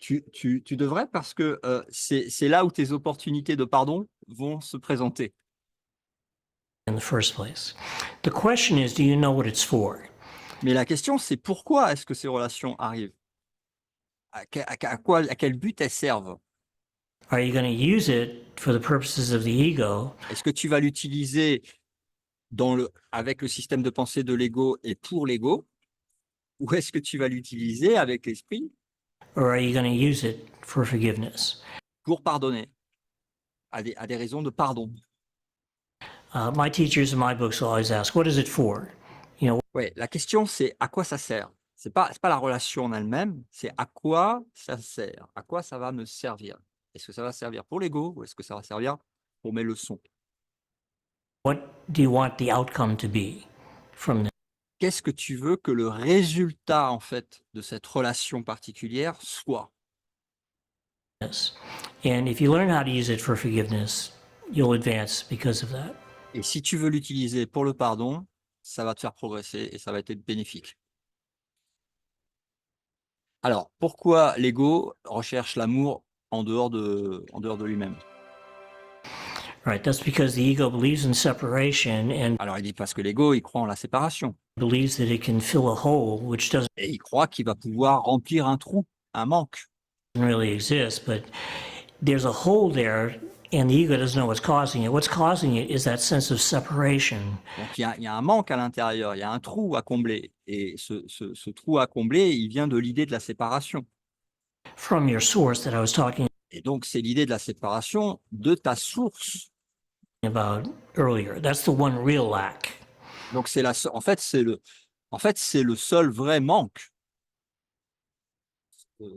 tu devrais parce que c'est là où tes opportunités de pardon vont se présenter. In the first place, the question is, do you know what it's for? Mais la question, c'est pourquoi est-ce que ces relations arrivent? À quel but elles servent? Are you going to use it for the purposes of the ego? Est-ce que tu vas l'utiliser avec le système de pensée de l'ego et pour l'ego? Ou est-ce que tu vas l'utiliser avec l'esprit Or are you going to use it for forgiveness? pour pardonner, à des raisons de pardon? My teachers in my books always ask, what is it for? Ouais, la question, c'est à quoi ça sert? C'est pas la relation en elle-même, c'est à quoi ça sert? À quoi ça va me servir? Est-ce que ça va servir pour l'ego ou est-ce que ça va servir pour mes leçons? What do you want the outcome to be from this? Qu'est-ce que tu veux que le résultat, en fait, de cette relation particulière soit? And if you learn how to use it for forgiveness, you'll advance because of that. Et si tu veux l'utiliser pour le pardon, ça va te faire progresser et ça va être bénéfique. Alors, pourquoi l'ego recherche l'amour en dehors de lui-même? Right, that's because the ego believes in separation and Alors, il dit parce que l'ego, il croit en la séparation. believes that it can fill a hole which doesn't Et il croit qu'il va pouvoir remplir un trou, un manque. really exist, but there's a hole there and the ego doesn't know what's causing it. What's causing it is that sense of separation. Donc, il y a un manque à l'intérieur, il y a un trou à combler. Et ce trou à combler, il vient de l'idée de la séparation. From your source that I was talking Et donc, c'est l'idée de la séparation de ta source. about earlier. That's the one real lack. Donc, en fait, c'est le seul vrai manque.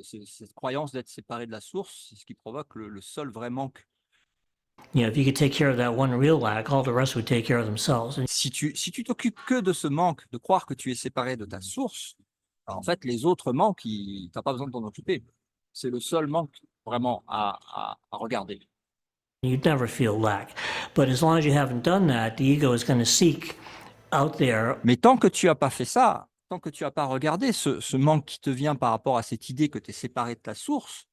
Cette croyance d'être séparé de la source, c'est ce qui provoque le seul vrai manque. You know, if you could take care of that one real lack, all the rest would take care of themselves. And Si tu t'occupes que de ce manque, de croire que tu es séparé de ta source, alors en fait, les autres manques, tu n'as pas besoin de t'en occuper. C'est le seul manque vraiment à regarder. you'd never feel lack. But as long as you haven't done that, the ego is going to seek out there Mais tant que tu n'as pas fait ça, tant que tu n'as pas regardé ce manque qui te vient par rapport à cette idée que tu es séparé de ta source,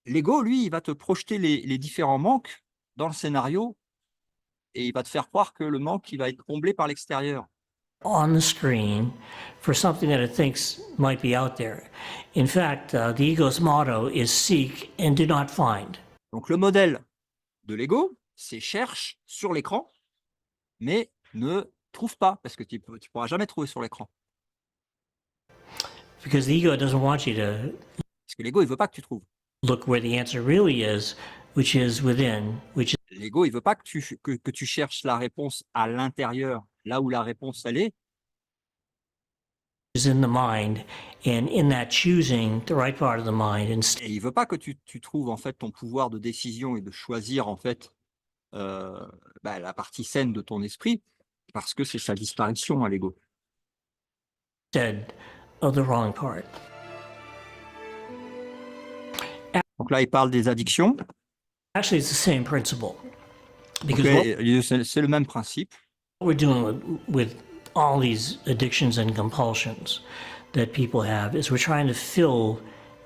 l'ego, lui, il va te projeter les différents manques dans le scénario et il va te faire croire que le manque, il va être comblé par l'extérieur. on the screen for something that it thinks might be out there. In fact, the ego's motto is seek and do not find. Donc le modèle de l'ego, c'est cherche sur l'écran, mais ne trouve pas, parce que tu pourras jamais trouver sur l'écran. Because the ego doesn't want you to Parce que l'ego, il veut pas que tu trouves. look where the answer really is, which is within, which L'ego, il veut pas que tu cherches la réponse à l'intérieur, là où la réponse, elle est. is in the mind, and in that choosing the right part of the mind. Et il veut pas que tu trouves en fait ton pouvoir de décision et de choisir en fait la partie saine de ton esprit, parce que c'est sa disparition à l'ego. Instead of the wrong part. Donc là, il parle des addictions. Actually, it's the same principle. Donc, Because c'est le même principe. what we're doing with all these addictions and compulsions that people have is we're trying to fill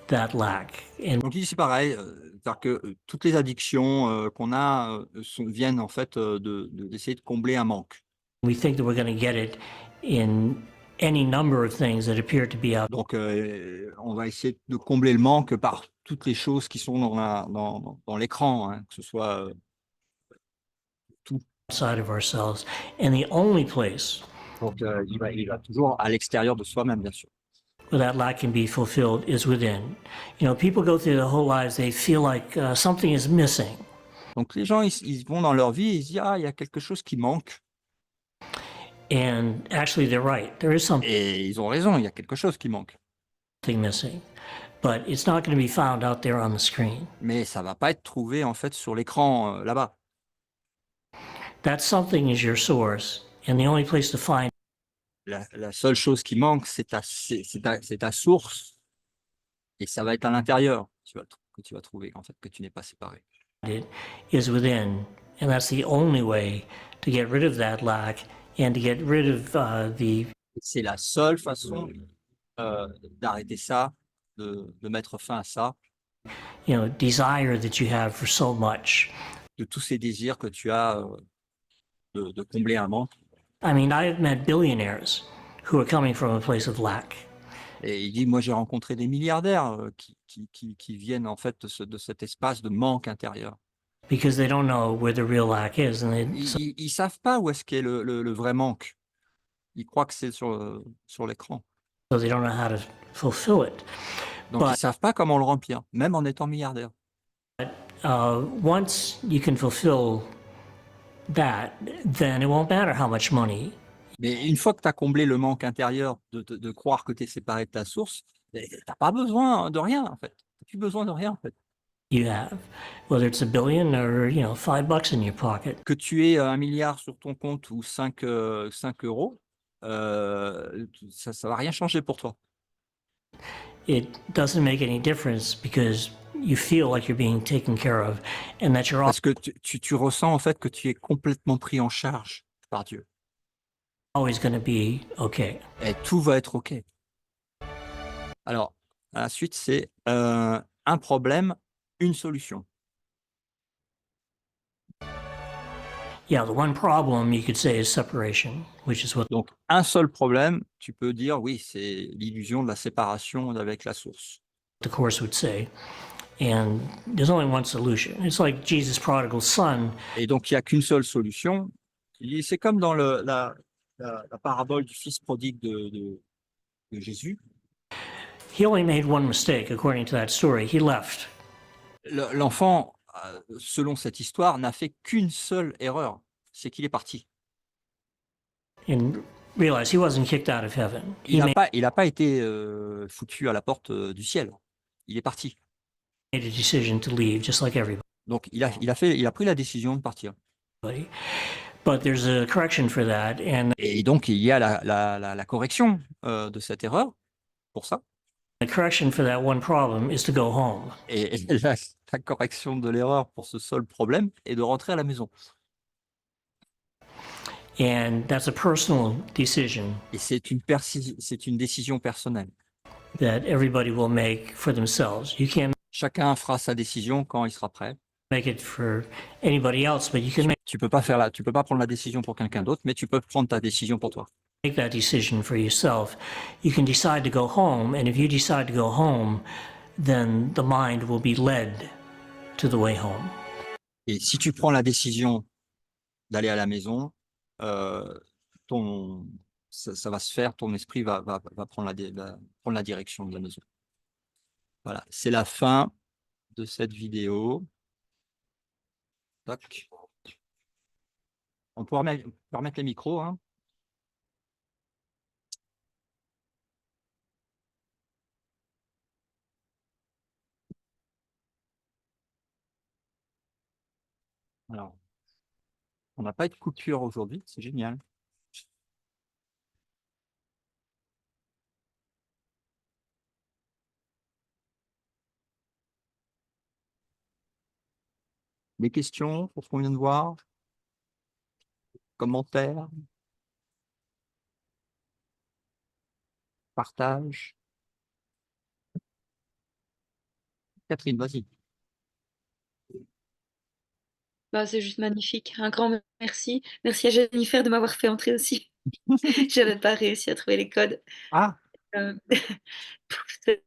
that lack. And Donc ici, c'est pareil, c'est-à-dire que toutes les addictions qu'on a viennent en fait d'essayer de combler un manque. we think that we're going to get it in any number of things that appear to be Donc on va essayer de combler le manque par toutes les choses qui sont dans l'écran, hein, que ce soit outside of ourselves. And the only place donc il va toujours à l'extérieur de soi-même, bien sûr. where that lack can be fulfilled is within. You know, people go through their whole lives, they feel like something is missing. Donc les gens, ils vont dans leur vie et ils se disent: «Ah, il y a quelque chose qui manque». And actually, they're right. There is something Et ils ont raison, il y a quelque chose qui manque. missing. But it's not going to be found out there on the screen. Mais ça va pas être trouvé en fait sur l'écran là-bas. That something is your source, and the only place to find La seule chose qui manque, c'est ta source, et ça va être à l'intérieur que tu vas trouver en fait, que tu n'es pas séparé. it is within. And that's the only way to get rid of that lack and to get rid of the C'est la seule façon d'arrêter ça, de mettre fin à ça, desire that you have for so much. de tous ces désirs que tu as de combler un manque. I mean, I've met billionaires who are coming from a place of lack. Et il dit: moi j'ai rencontré des milliardaires qui viennent en fait de cet espace de manque intérieur. Because they don't know where the real lack is, and Ils savent pas où est-ce qu'est le vrai manque. Ils croient que c'est sur l'écran. so they don't know how to fulfill it. Donc ils savent pas comment le remplir, même en étant milliardaire. Once you can fulfill that, then it won't matter how much money Mais une fois que tu as comblé le manque intérieur de croire que tu es séparé de ta source, tu n'as pas besoin de rien en fait. Tu n'as plus besoin de rien en fait. you have, whether it's $1 billion or $5 in your pocket. Que tu aies 1 milliard sur ton compte ou 5 euros, ça ne va rien changer pour toi. It doesn't make any difference because you feel like you're being taken care of and that you're Parce que tu ressens en fait que tu es complètement pris en charge par Dieu. always going to be okay. Et tout va être OK. Alors, la suite, c'est un problème, une solution. Yeah, the one problem you could say is separation, which is what Donc, un seul problème, tu peux dire, oui, c'est l'illusion de la séparation avec la source. the Course would say. And there's only one solution. It's like Jesus' prodigal son. Et donc, il n'y a qu'une seule solution. C'est comme dans la parabole du fils prodigue de Jésus. He only made one mistake, according to that story. He left. L'enfant, selon cette histoire, n'a fait qu'une seule erreur, c'est qu'il est parti. And realized he wasn't kicked out of heaven. He Il n'a pas été foutu à la porte du ciel. Il est parti. made a decision to leave, just like everybody. Donc, il a pris la décision de partir. But there's a correction for that, and Et donc, il y a la correction de cette erreur pour ça. the correction for that one problem is to go home. Et la correction de l'erreur pour ce seul problème est de rentrer à la maison. And that's a personal decision Et c'est une décision personnelle. that everybody will make for themselves. You can't Chacun fera sa décision quand il sera prêt. make it for anybody else, but you can Tu peux pas prendre la décision pour quelqu'un d'autre, mais tu peux prendre ta décision pour toi. make that decision for yourself. You can decide to go home, and if you decide to go home, then the mind will be led to the way home. Et si tu prends la décision d'aller à la maison, ça va se faire, ton esprit va prendre la direction de la maison. Voilà, c'est la fin de cette vidéo. Tac. On peut remettre les micros, hein. Alors, on n'a pas eu de coupure aujourd'hui, c'est génial. Des questions pour ce qu'on vient de voir? Commentaires? Partage? Catherine, vas-y. Bah, c'est juste magnifique. Un grand merci. Merci à Jennifer de m'avoir fait entrer aussi. J'avais pas réussi à trouver les codes. Ah, Euh, c'est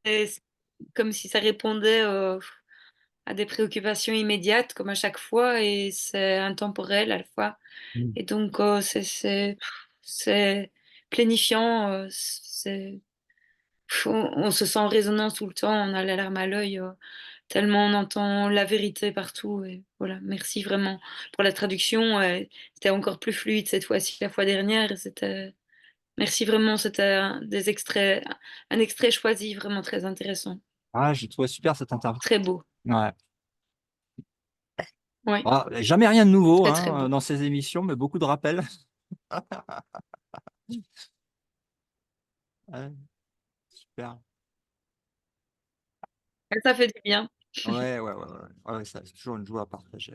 comme si ça répondait à des préoccupations immédiates, comme à chaque fois, et c'est intemporel à la fois. Et donc, c'est planifiant. On se sent en résonance tout le temps, on a la larme à l'œil, tellement on entend la vérité partout. Et voilà, merci vraiment pour la traduction. C'était encore plus fluide cette fois-ci, la fois dernière. Merci vraiment, c'était un extrait choisi, vraiment très intéressant, j'ai trouvé super cette interview. très beau. Ouais. Oui, Jamais rien de nouveau, très très hein, beau. dans ces émissions, mais beaucoup de rappels. Ouais, super. Ça fait du bien. Ouais, ça, c'est toujours une joie à partager.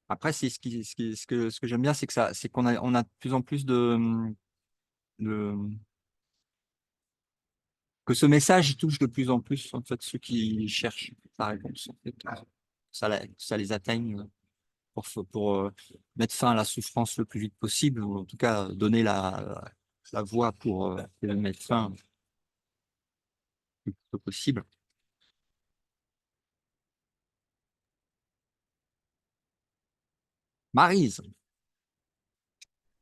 Après, ce que j'aime bien, c'est qu'on a de plus en plus de que ce message il touche de plus en plus en fait ceux qui cherchent la réponse. En fait. Ça les atteigne pour mettre fin à la souffrance le plus vite possible, ou en tout cas donner la voie pour mettre fin le plus tôt possible. Maryse.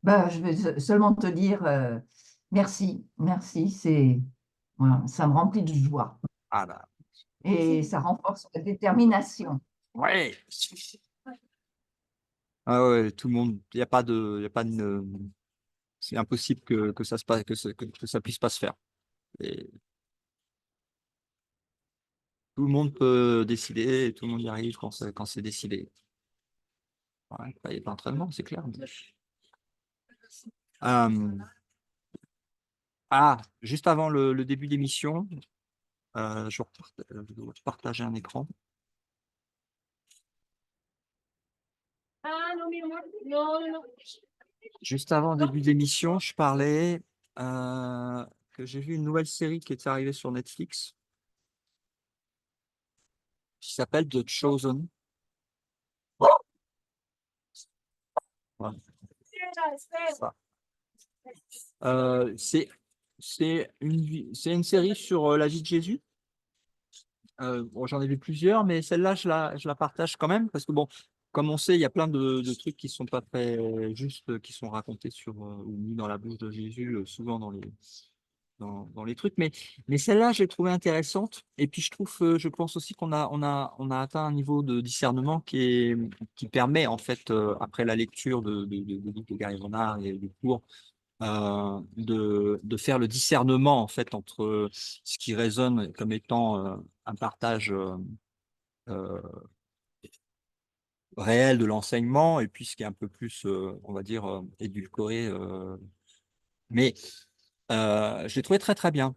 Bah, je vais seulement te dire merci, merci, voilà, ça me remplit de joie Ah bah, et ça renforce la détermination. ouais. Ah ouais, tout le monde, il y a pas de, c'est impossible que ça se passe, que ça puisse pas se faire. Et tout le monde peut décider, et tout le monde y arrive quand c'est décidé. Ouais, il y a de l'entraînement, c'est clair. Euh, juste avant le début d'émission, je vais partager un écran. Juste avant le début d'émission, je parlais que j'ai vu une nouvelle série qui est arrivée sur Netflix qui s'appelle The Chosen. Voilà. Ça. C'est une série sur la vie de Jésus. Bon, j'en ai vu plusieurs, mais celle-là, je la partage quand même parce que bon, comme on sait, il y a plein de trucs qui sont pas très justes, qui sont racontés ou mis dans la bouche de Jésus, souvent dans les trucs. Mais celle-là, je l'ai trouvée intéressante. Et puis je pense aussi on a atteint un niveau de discernement qui permet en fait, après la lecture de Gary Renard et du cours, de faire le discernement en fait entre ce qui résonne comme étant un partage réel de l'enseignement et puis ce qui est un peu plus, on va dire, édulcoré. Mais je l'ai trouvé très, très bien.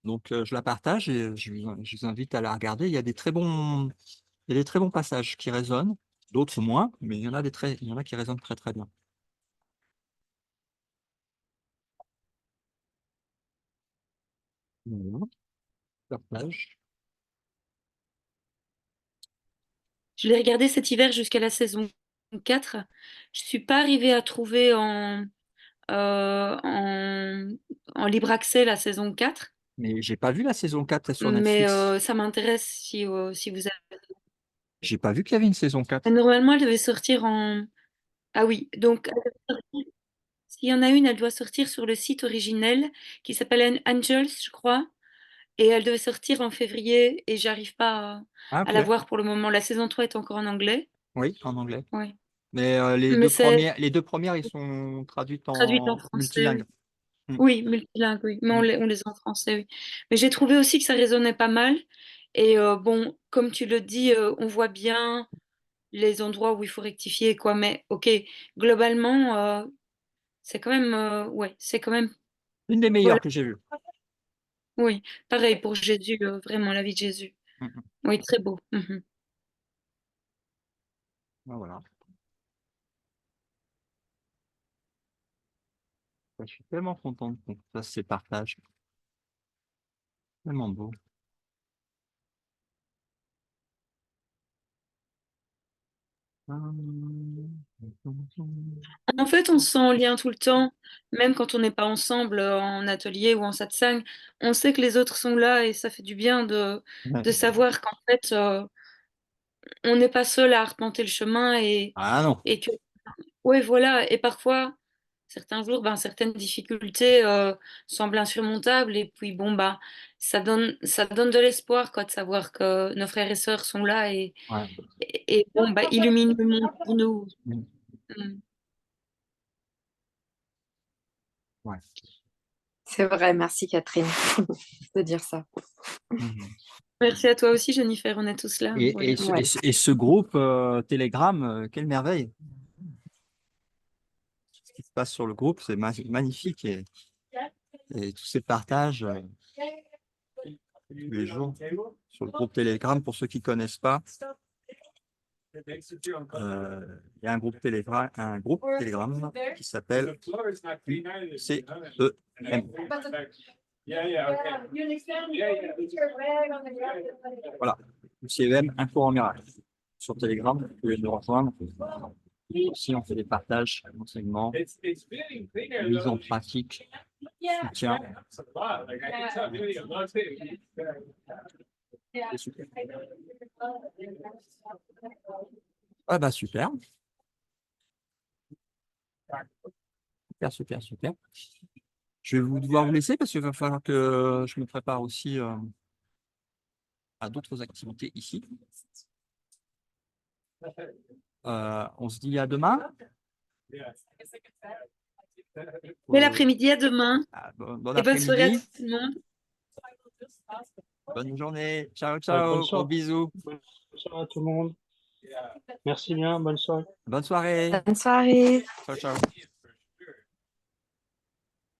Donc, je la partage et je vous invite à la regarder. Il y a il y a des très bons passages qui résonnent, d'autres moins, mais il y en a il y en a qui résonnent très, très bien. Voilà, partage. Je l'ai regardé cet hiver jusqu'à la saison 4. Je suis pas arrivée à trouver euh, en, en libre accès la saison 4, Mais j'ai pas vu la saison 4 est sur mais Netflix. ça m'intéresse si vous avez... J'ai pas vu qu'il y avait une saison 4. Normalement, elle devait sortir en... Ah oui, donc s'il y en a une, elle doit sortir sur le site originel qui s'appelle Angels, je crois. Et elle devait sortir en février et j'arrive pas Ah, à la ok. voir pour le moment. La saison 3 est encore en anglais. Oui, en anglais. Ouais. Mais Mais c'est les deux premières, ils sont traduites traduit en en français, multilingue. oui. Mm, Oui, multilingue, oui. Mais mm. on les a en français, oui. Mais j'ai trouvé aussi que ça résonnait pas mal. Et bon, comme tu le dis, on voit bien les endroits où il faut rectifier, quoi. Mais ok, globalement, c'est quand même, ouais, c'est quand même, Une des voilà, meilleures que j'ai vues. oui. Pareil pour Jésus, vraiment, la vie de Jésus. Mm, mm. Oui, très beau. Mhm. Ah, voilà. Je suis tellement content qu'on fasse ces partages. Tellement beau. En fait, on se sent en lien tout le temps, même quand on n'est pas ensemble en atelier ou en satsang. On sait que les autres sont là et ça fait du bien Ouais. de savoir qu'en fait, on n'est pas seul à arpenter le chemin Ah non. et que, ouais, voilà. Et parfois, certains jours, ben, certaines difficultés semblent insurmontables et puis, bon, bah, ça donne de l'espoir, quoi, de savoir que nos frères et sœurs sont là Ouais. et bon, bah, illuminent le monde pour nous. Mm. Mm. Ouais. C'est vrai, merci Catherine de dire ça. Mhm. Merci à toi aussi, Jennifer. On est tous là. Voilà. Ouais. Et ce groupe Telegram, quelle merveille. Ce qui se passe sur le groupe, c'est magnifique. Et tous ces partages tous les jours sur le groupe Telegram, pour ceux qui ne connaissent pas, il y a un groupe Telegram qui s'appelle UCEM. Voilà, UCEM, un cours en miracle. Sur Telegram, vous pouvez nous rejoindre. Aussi, on fait des partages, enseignements, mise en pratique, soutien. C'est super. Ah bah super. Super, super, super. Je vais devoir vous laisser parce qu'il va falloir que je me prépare aussi à d'autres activités ici. On se dit à demain. Bel après-midi, à demain. Bon Et bonne soirée à après-midi. tout le monde. Bonne journée. Ciao, Bonne ciao. Gros soirée. bisous. Bonne soirée à tout le monde. Merci bien, bonne soirée. Bonne soirée. Bonne soirée. Ciao, ciao.